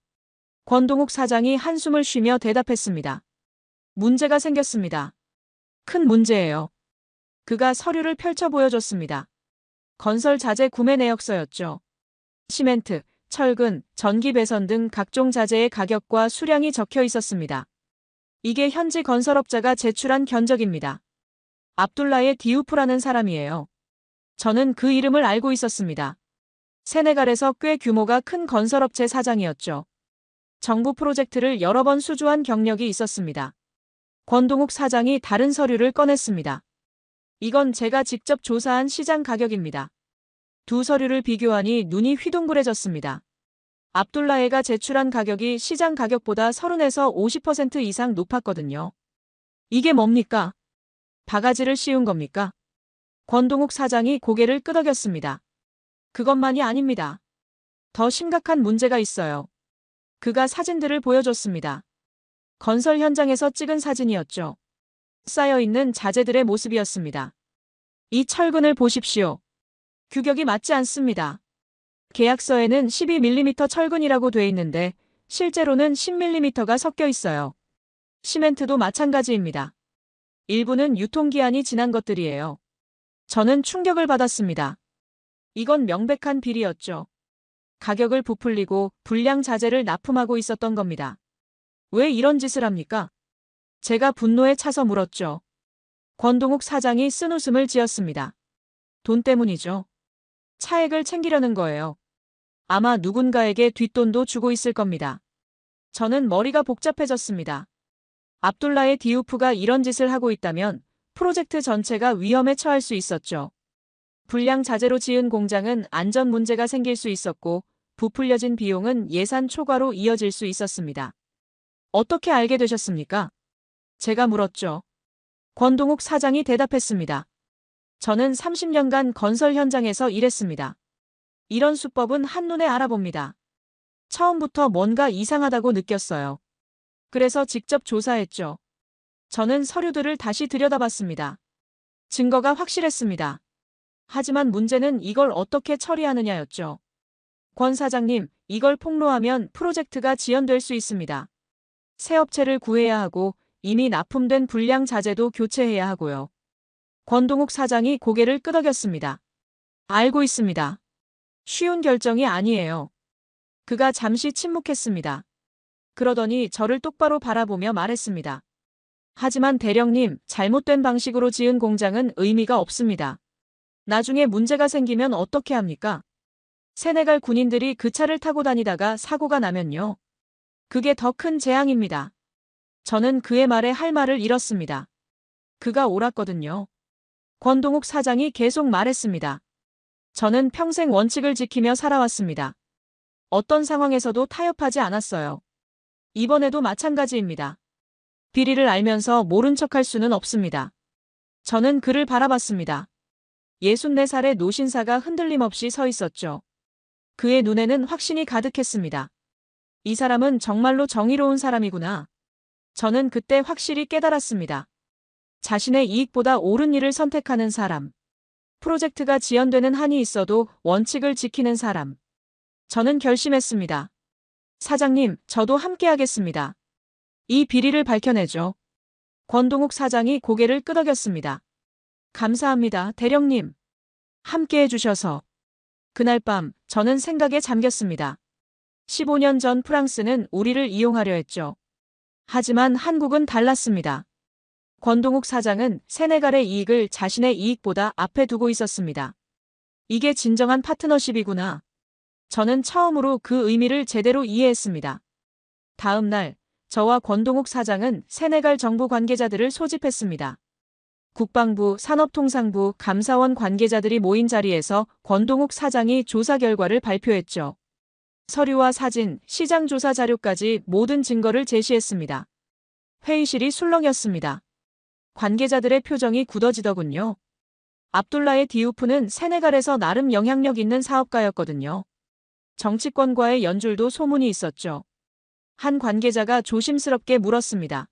권동욱 사장이 한숨을 쉬며 대답했습니다. 문제가 생겼습니다. 큰 문제예요. 그가 서류를 펼쳐 보여줬습니다. 건설 자재 구매 내역서였죠. 시멘트, 철근, 전기 배선 등 각종 자재의 가격과 수량이 적혀 있었습니다. 이게 현지 건설업자가 제출한 견적입니다. 압둘라의 디우프라는 사람이에요. 저는 그 이름을 알고 있었습니다. 세네갈에서 꽤 규모가 큰 건설업체 사장이었죠. 정부 프로젝트를 여러 번 수주한 경력이 있었습니다. 권동욱 사장이 다른 서류를 꺼냈습니다. 이건 제가 직접 조사한 시장 가격입니다. 두 서류를 비교하니 눈이 휘둥그레졌습니다. 압둘라헤가 제출한 가격이 시장 가격보다 30에서 50% 이상 높았거든요. 이게 뭡니까? 바가지를 씌운 겁니까? 권동욱 사장이 고개를 끄덕였습니다. 그것만이 아닙니다. 더 심각한 문제가 있어요. 그가 사진들을 보여줬습니다. 건설 현장에서 찍은 사진이었죠. 쌓여있는 자재들의 모습이었습니다. 이 철근을 보십시오. 규격이 맞지 않습니다. 계약서에는 12mm 철근이라고 돼 있는데 실제로는 10mm가 섞여 있어요. 시멘트도 마찬가지입니다. 일부는 유통기한이 지난 것들이에요. 저는 충격을 받았습니다. 이건 명백한 비리였죠. 가격을 부풀리고 불량 자재를 납품하고 있었던 겁니다. 왜 이런 짓을 합니까? 제가 분노에 차서 물었죠. 권동욱 사장이 쓴웃음을 지었습니다. 돈 때문이죠. 차액을 챙기려는 거예요. 아마 누군가에게 뒷돈도 주고 있을 겁니다. 저는 머리가 복잡해졌습니다. 압둘라의 디우프가 이런 짓을 하고 있다면 프로젝트 전체가 위험에 처할 수 있었죠. 불량 자재로 지은 공장은 안전 문제가 생길 수 있었고 부풀려진 비용은 예산 초과로 이어질 수 있었습니다. 어떻게 알게 되셨습니까? 제가 물었죠. 권동욱 사장이 대답했습니다. 저는 30년간 건설 현장에서 일했습니다. 이런 수법은 한눈에 알아봅니다. 처음부터 뭔가 이상하다고 느꼈어요. 그래서 직접 조사했죠. 저는 서류들을 다시 들여다봤습니다. 증거가 확실했습니다. 하지만 문제는 이걸 어떻게 처리하느냐였죠. 권 사장님, 이걸 폭로하면 프로젝트가 지연될 수 있습니다. 새 업체를 구해야 하고 이미 납품된 불량 자재도 교체해야 하고요. 권동욱 사장이 고개를 끄덕였습니다. 알고 있습니다. 쉬운 결정이 아니에요. 그가 잠시 침묵했습니다. 그러더니 저를 똑바로 바라보며 말했습니다. 하지만 대령님, 잘못된 방식으로 지은 공장은 의미가 없습니다. 나중에 문제가 생기면 어떻게 합니까? 세네갈 군인들이 그 차를 타고 다니다가 사고가 나면요. 그게 더 큰 재앙입니다. 저는 그의 말에 할 말을 잃었습니다. 그가 옳았거든요. 권동욱 사장이 계속 말했습니다. 저는 평생 원칙을 지키며 살아왔습니다. 어떤 상황에서도 타협하지 않았어요. 이번에도 마찬가지입니다. 비리를 알면서 모른 척할 수는 없습니다. 저는 그를 바라봤습니다. 64살의 노신사가 흔들림 없이 서 있었죠. 그의 눈에는 확신이 가득했습니다. 이 사람은 정말로 정의로운 사람이구나. 저는 그때 확실히 깨달았습니다. 자신의 이익보다 옳은 일을 선택하는 사람. 프로젝트가 지연되는 한이 있어도 원칙을 지키는 사람. 저는 결심했습니다. 사장님, 저도 함께하겠습니다. 이 비리를 밝혀내죠. 권동욱 사장이 고개를 끄덕였습니다. 감사합니다, 대령님. 함께해 주셔서. 그날 밤, 저는 생각에 잠겼습니다. 15년 전 프랑스는 우리를 이용하려 했죠. 하지만 한국은 달랐습니다. 권동욱 사장은 세네갈의 이익을 자신의 이익보다 앞에 두고 있었습니다. 이게 진정한 파트너십이구나. 저는 처음으로 그 의미를 제대로 이해했습니다. 다음 날, 저와 권동욱 사장은 세네갈 정부 관계자들을 소집했습니다. 국방부, 산업통상부, 감사원 관계자들이 모인 자리에서 권동욱 사장이 조사 결과를 발표했죠. 서류와 사진, 시장 조사 자료까지 모든 증거를 제시했습니다. 회의실이 술렁였습니다. 관계자들의 표정이 굳어지더군요. 압둘라의 디우프는 세네갈에서 나름 영향력 있는 사업가였거든요. 정치권과의 연줄도 소문이 있었죠. 한 관계자가 조심스럽게 물었습니다.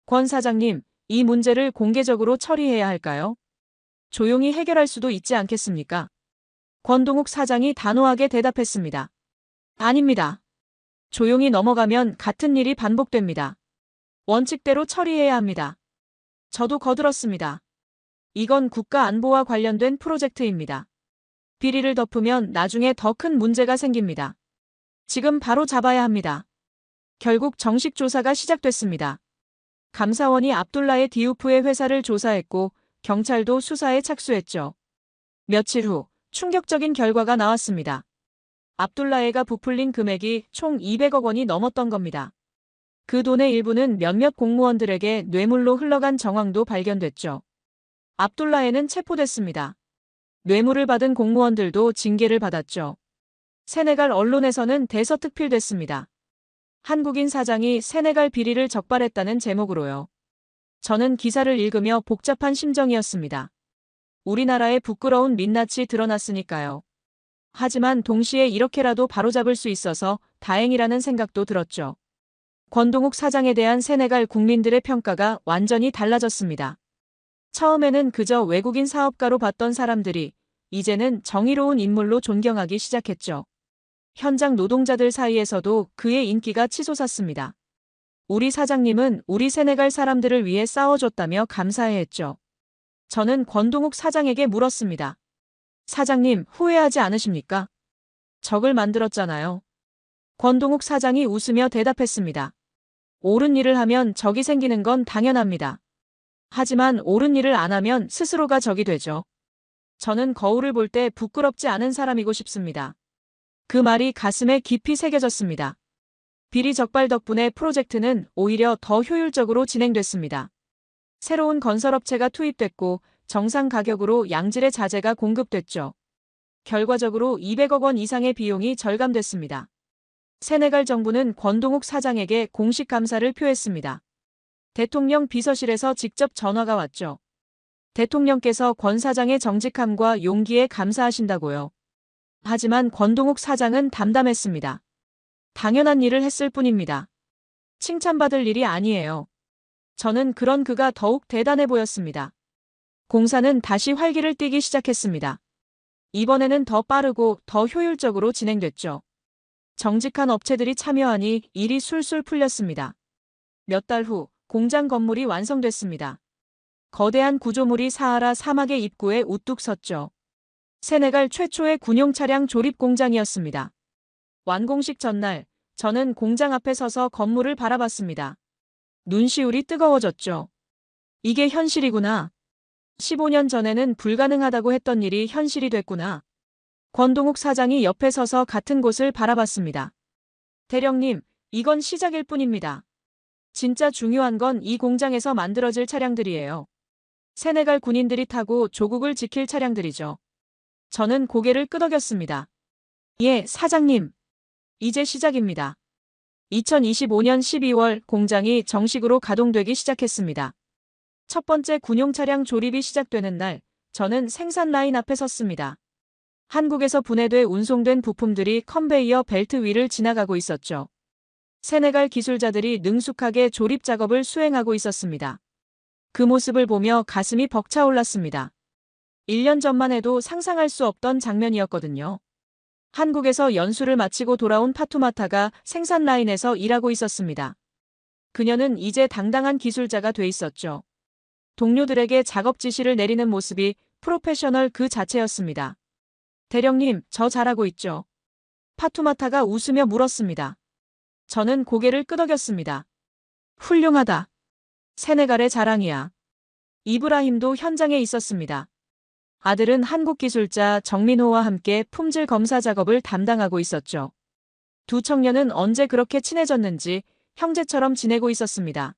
권 사장님, 이 문제를 공개적으로 처리해야 할까요? 조용히 해결할 수도 있지 않겠습니까? 권동욱 사장이 단호하게 대답했습니다. 아닙니다. 조용히 넘어가면 같은 일이 반복됩니다. 원칙대로 처리해야 합니다. 저도 거들었습니다. 이건 국가 안보와 관련된 프로젝트입니다. 비리를 덮으면 나중에 더 큰 문제가 생깁니다. 지금 바로 잡아야 합니다. 결국 정식 조사가 시작됐습니다. 감사원이 압둘라의 디우프의 회사를 조사했고 경찰도 수사에 착수했죠. 며칠 후 충격적인 결과가 나왔습니다. 압둘라에가 부풀린 금액이 총 200억 원이 넘었던 겁니다. 그 돈의 일부는 몇몇 공무원들에게 뇌물로 흘러간 정황도 발견됐죠. 압둘라에는 체포됐습니다. 뇌물을 받은 공무원들도 징계를 받았죠. 세네갈 언론에서는 대서특필됐습니다. 한국인 사장이 세네갈 비리를 적발했다는 제목으로요. 저는 기사를 읽으며 복잡한 심정이었습니다. 우리나라의 부끄러운 민낯이 드러났으니까요. 하지만 동시에 이렇게라도 바로잡을 수 있어서 다행이라는 생각도 들었죠. 권동욱 사장에 대한 세네갈 국민들의 평가가 완전히 달라졌습니다. 처음에는 그저 외국인 사업가로 봤던 사람들이 이제는 정의로운 인물로 존경하기 시작했죠. 현장 노동자들 사이에서도 그의 인기가 치솟았습니다. 우리 사장님은 우리 세네갈 사람들을 위해 싸워줬다며 감사해했죠. 저는 권동욱 사장에게 물었습니다. 사장님, 후회하지 않으십니까? 적을 만들었잖아요. 권동욱 사장이 웃으며 대답했습니다. 옳은 일을 하면 적이 생기는 건 당연합니다. 하지만 옳은 일을 안 하면 스스로가 적이 되죠. 저는 거울을 볼 때 부끄럽지 않은 사람이고 싶습니다. 그 말이 가슴에 깊이 새겨졌습니다. 비리 적발 덕분에 프로젝트는 오히려 더 효율적으로 진행됐습니다. 새로운 건설업체가 투입됐고 정상 가격으로 양질의 자재가 공급됐죠. 결과적으로 200억 원 이상의 비용이 절감됐습니다. 세네갈 정부는 권동욱 사장에게 공식 감사를 표했습니다. 대통령 비서실에서 직접 전화가 왔죠. 대통령께서 권 사장의 정직함과 용기에 감사하신다고요. 하지만 권동욱 사장은 담담했습니다. 당연한 일을 했을 뿐입니다. 칭찬받을 일이 아니에요. 저는 그런 그가 더욱 대단해 보였습니다. 공사는 다시 활기를 띠기 시작했습니다. 이번에는 더 빠르고 더 효율적으로 진행됐죠. 정직한 업체들이 참여하니 일이 술술 풀렸습니다. 몇 달 후 공장 건물이 완성됐습니다. 거대한 구조물이 사하라 사막의 입구에 우뚝 섰죠. 세네갈 최초의 군용 차량 조립 공장이었습니다. 완공식 전날, 저는 공장 앞에 서서 건물을 바라봤습니다. 눈시울이 뜨거워졌죠. 이게 현실이구나. 15년 전에는 불가능하다고 했던 일이 현실이 됐구나. 권동욱 사장이 옆에 서서 같은 곳을 바라봤습니다. 대령님, 이건 시작일 뿐입니다. 진짜 중요한 건 이 공장에서 만들어질 차량들이에요. 세네갈 군인들이 타고 조국을 지킬 차량들이죠. 저는 고개를 끄덕였습니다. 예, 사장님. 이제 시작입니다. 2025년 12월 공장이 정식으로 가동되기 시작했습니다. 첫 번째 군용 차량 조립이 시작되는 날, 저는 생산 라인 앞에 섰습니다. 한국에서 분해돼 운송된 부품들이 컨베이어 벨트 위를 지나가고 있었죠. 세네갈 기술자들이 능숙하게 조립 작업을 수행하고 있었습니다. 그 모습을 보며 가슴이 벅차올랐습니다. 1년 전만 해도 상상할 수 없던 장면이었거든요. 한국에서 연수를 마치고 돌아온 파투마타가 생산 라인에서 일하고 있었습니다. 그녀는 이제 당당한 기술자가 돼 있었죠. 동료들에게 작업 지시를 내리는 모습이 프로페셔널 그 자체였습니다. 대령님, 저 잘하고 있죠? 파투마타가 웃으며 물었습니다. 저는 고개를 끄덕였습니다. 훌륭하다. 세네갈의 자랑이야. 이브라힘도 현장에 있었습니다. 아들은 한국 기술자 정민호와 함께 품질 검사 작업을 담당하고 있었죠. 두 청년은 언제 그렇게 친해졌는지 형제처럼 지내고 있었습니다.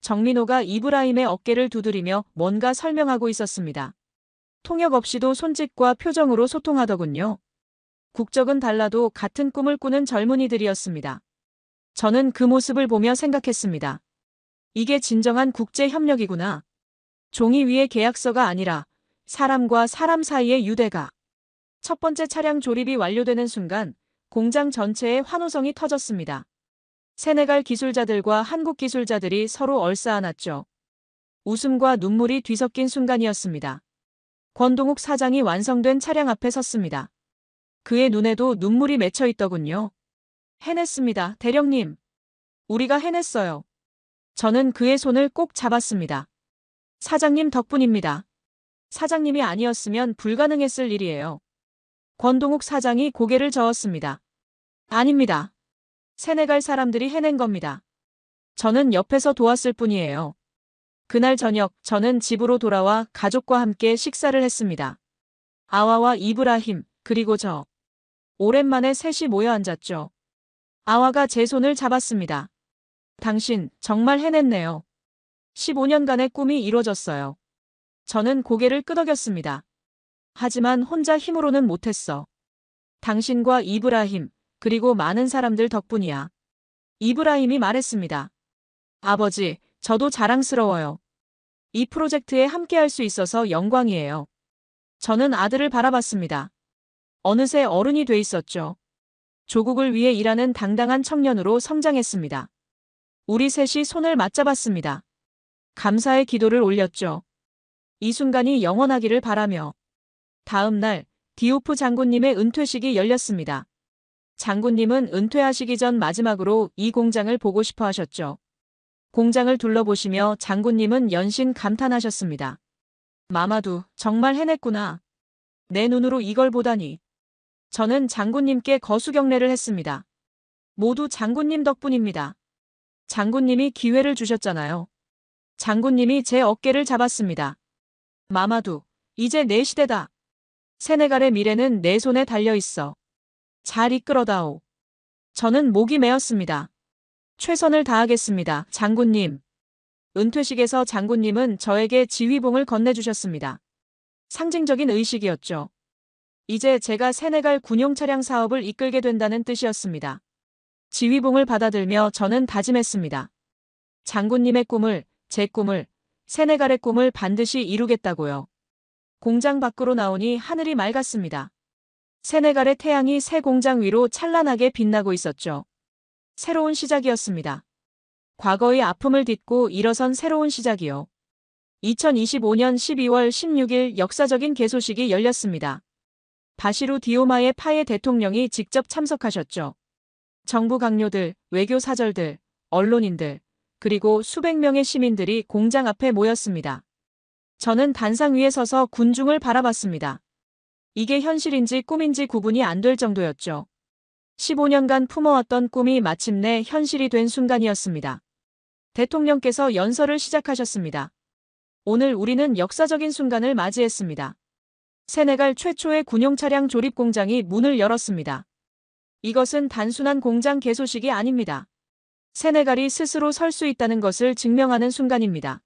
정민호가 이브라힘의 어깨를 두드리며 뭔가 설명하고 있었습니다. 통역 없이도 손짓과 표정으로 소통하더군요. 국적은 달라도 같은 꿈을 꾸는 젊은이들이었습니다. 저는 그 모습을 보며 생각했습니다. 이게 진정한 국제 협력이구나. 종이 위의 계약서가 아니라 사람과 사람 사이의 유대가. 첫 번째 차량 조립이 완료되는 순간 공장 전체에 환호성이 터졌습니다. 세네갈 기술자들과 한국 기술자들이 서로 얼싸안았죠. 웃음과 눈물이 뒤섞인 순간이었습니다. 권동욱 사장이 완성된 차량 앞에 섰습니다. 그의 눈에도 눈물이 맺혀 있더군요. 해냈습니다, 대령님. 우리가 해냈어요. 저는 그의 손을 꼭 잡았습니다. 사장님 덕분입니다. 사장님이 아니었으면 불가능했을 일이에요. 권동욱 사장이 고개를 저었습니다. 아닙니다. 세네갈 사람들이 해낸 겁니다. 저는 옆에서 도왔을 뿐이에요. 그날 저녁 저는 집으로 돌아와 가족과 함께 식사를 했습니다. 아와와 이브라힘, 그리고 저. 오랜만에 셋이 모여 앉았죠. 아와가 제 손을 잡았습니다. 당신 정말 해냈네요. 15년간의 꿈이 이루어졌어요. 저는 고개를 끄덕였습니다. 하지만 혼자 힘으로는 못했어. 당신과 이브라힘, 그리고 많은 사람들 덕분이야. 이브라임이 말했습니다. 아버지, 저도 자랑스러워요. 이 프로젝트에 함께할 수 있어서 영광이에요. 저는 아들을 바라봤습니다. 어느새 어른이 돼 있었죠. 조국을 위해 일하는 당당한 청년으로 성장했습니다. 우리 셋이 손을 맞잡았습니다. 감사의 기도를 올렸죠. 이 순간이 영원하기를 바라며. 다음 날, 디오프 장군님의 은퇴식이 열렸습니다. 장군님은 은퇴하시기 전 마지막으로 이 공장을 보고 싶어 하셨죠. 공장을 둘러보시며 장군님은 연신 감탄하셨습니다. 마마두, 정말 해냈구나. 내 눈으로 이걸 보다니. 저는 장군님께 거수경례를 했습니다. 모두 장군님 덕분입니다. 장군님이 기회를 주셨잖아요. 장군님이 제 어깨를 잡았습니다. 마마두, 이제 내 시대다. 세네갈의 미래는 내 손에 달려 있어. 잘 이끌어다오. 저는 목이 메었습니다. 최선을 다하겠습니다, 장군님. 은퇴식에서 장군님은 저에게 지휘봉을 건네주셨습니다. 상징적인 의식이었죠. 이제 제가 세네갈 군용 차량 사업을 이끌게 된다는 뜻이었습니다. 지휘봉을 받아들며 저는 다짐했습니다. 장군님의 꿈을, 제 꿈을, 세네갈의 꿈을 반드시 이루겠다고요. 공장 밖으로 나오니 하늘이 맑았습니다. 세네갈의 태양이 새 공장 위로 찬란하게 빛나고 있었죠. 새로운 시작이었습니다. 과거의 아픔을 딛고 일어선 새로운 시작이요. 2025년 12월 16일 역사적인 개소식이 열렸습니다. 바시루 디오마에 파예 대통령이 직접 참석하셨죠. 정부 강요들, 외교 사절들, 언론인들, 그리고 수백 명의 시민들이 공장 앞에 모였습니다. 저는 단상 위에 서서 군중을 바라봤습니다. 이게 현실인지 꿈인지 구분이 안 될 정도였죠. 15년간 품어왔던 꿈이 마침내 현실이 된 순간이었습니다. 대통령께서 연설을 시작하셨습니다. 오늘 우리는 역사적인 순간을 맞이했습니다. 세네갈 최초의 군용 차량 조립 공장이 문을 열었습니다. 이것은 단순한 공장 개소식이 아닙니다. 세네갈이 스스로 설 수 있다는 것을 증명하는 순간입니다.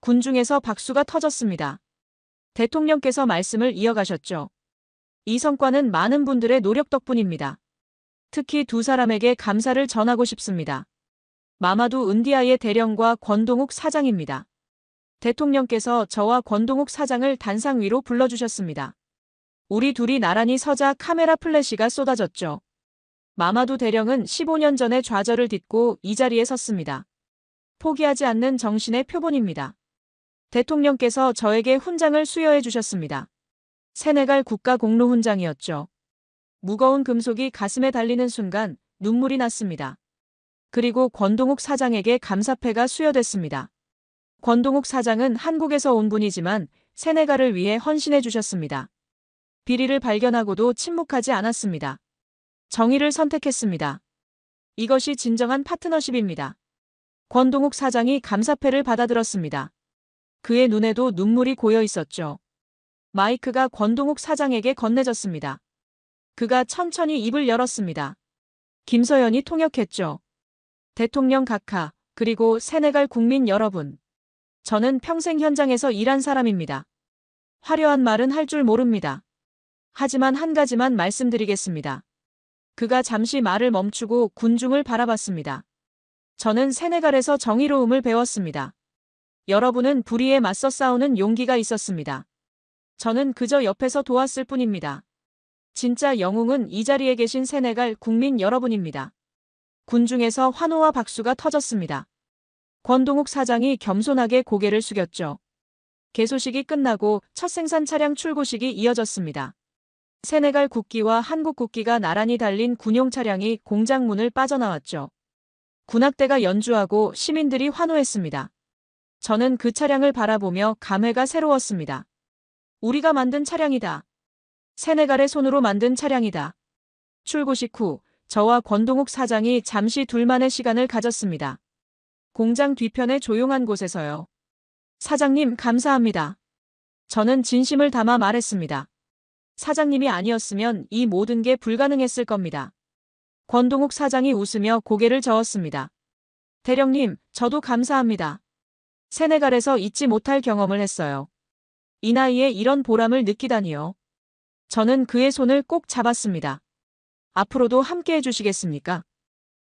군중에서 박수가 터졌습니다. 대통령께서 말씀을 이어가셨죠. 이 성과는 많은 분들의 노력 덕분입니다. 특히 두 사람에게 감사를 전하고 싶습니다. 마마두 은디아의 대령과 권동욱 사장입니다. 대통령께서 저와 권동욱 사장을 단상 위로 불러주셨습니다. 우리 둘이 나란히 서자 카메라 플래시가 쏟아졌죠. 마마두 대령은 15년 전의 좌절을 딛고 이 자리에 섰습니다. 포기하지 않는 정신의 표본입니다. 대통령께서 저에게 훈장을 수여해 주셨습니다. 세네갈 국가공로 훈장이었죠. 무거운 금속이 가슴에 달리는 순간 눈물이 났습니다. 그리고 권동욱 사장에게 감사패가 수여됐습니다. 권동욱 사장은 한국에서 온 분이지만 세네갈을 위해 헌신해 주셨습니다. 비리를 발견하고도 침묵하지 않았습니다. 정의를 선택했습니다. 이것이 진정한 파트너십입니다. 권동욱 사장이 감사패를 받아들었습니다. 그의 눈에도 눈물이 고여 있었죠. 마이크가 권동욱 사장에게 건네졌습니다. 그가 천천히 입을 열었습니다. 김서연이 통역했죠. 대통령 각하, 그리고 세네갈 국민 여러분. 저는 평생 현장에서 일한 사람입니다. 화려한 말은 할 줄 모릅니다. 하지만 한 가지만 말씀드리겠습니다. 그가 잠시 말을 멈추고 군중을 바라봤습니다. 저는 세네갈에서 정의로움을 배웠습니다. 여러분은 불의에 맞서 싸우는 용기가 있었습니다. 저는 그저 옆에서 도왔을 뿐입니다. 진짜 영웅은 이 자리에 계신 세네갈 국민 여러분입니다. 군중에서 환호와 박수가 터졌습니다. 권동욱 사장이 겸손하게 고개를 숙였죠. 개소식이 끝나고 첫 생산 차량 출고식이 이어졌습니다. 세네갈 국기와 한국 국기가 나란히 달린 군용 차량이 공장 문을 빠져나왔죠. 군악대가 연주하고 시민들이 환호했습니다. 저는 그 차량을 바라보며 감회가 새로웠습니다. 우리가 만든 차량이다. 세네갈의 손으로 만든 차량이다. 출고식 후 저와 권동욱 사장이 잠시 둘만의 시간을 가졌습니다. 공장 뒤편의 조용한 곳에서요. 사장님 감사합니다. 저는 진심을 담아 말했습니다. 사장님이 아니었으면 이 모든 게 불가능했을 겁니다. 권동욱 사장이 웃으며 고개를 저었습니다. 대령님, 저도 감사합니다. 세네갈에서 잊지 못할 경험을 했어요. 이 나이에 이런 보람을 느끼다니요. 저는 그의 손을 꼭 잡았습니다. 앞으로도 함께 해주시겠습니까?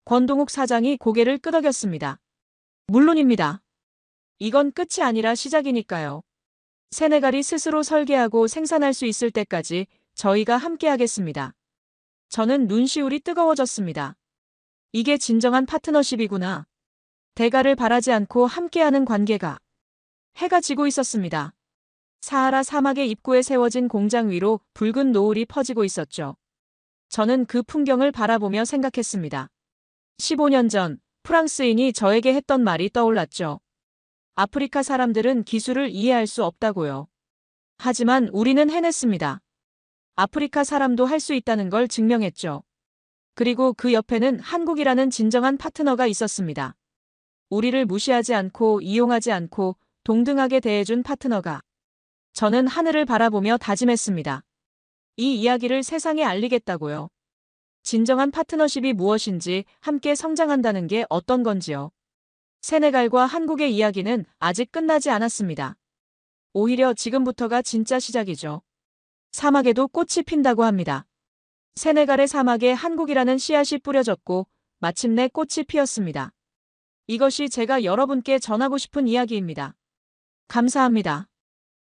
권동욱 사장이 고개를 끄덕였습니다. 물론입니다. 이건 끝이 아니라 시작이니까요. 세네갈이 스스로 설계하고 생산할 수 있을 때까지 저희가 함께 하겠습니다. 저는 눈시울이 뜨거워졌습니다. 이게 진정한 파트너십이구나. 대가를 바라지 않고 함께하는 관계가. 해가 지고 있었습니다. 사하라 사막의 입구에 세워진 공장 위로 붉은 노을이 퍼지고 있었죠. 저는 그 풍경을 바라보며 생각했습니다. 15년 전 프랑스인이 저에게 했던 말이 떠올랐죠. 아프리카 사람들은 기술을 이해할 수 없다고요. 하지만 우리는 해냈습니다. 아프리카 사람도 할 수 있다는 걸 증명했죠. 그리고 그 옆에는 한국이라는 진정한 파트너가 있었습니다. 우리를 무시하지 않고 이용하지 않고 동등하게 대해준 파트너가. 저는 하늘을 바라보며 다짐했습니다. 이 이야기를 세상에 알리겠다고요. 진정한 파트너십이 무엇인지, 함께 성장한다는 게 어떤 건지요. 세네갈과 한국의 이야기는 아직 끝나지 않았습니다. 오히려 지금부터가 진짜 시작이죠. 사막에도 꽃이 핀다고 합니다. 세네갈의 사막에 한국이라는 씨앗이 뿌려졌고 마침내 꽃이 피었습니다. 이것이 제가 여러분께 전하고 싶은 이야기입니다. 감사합니다.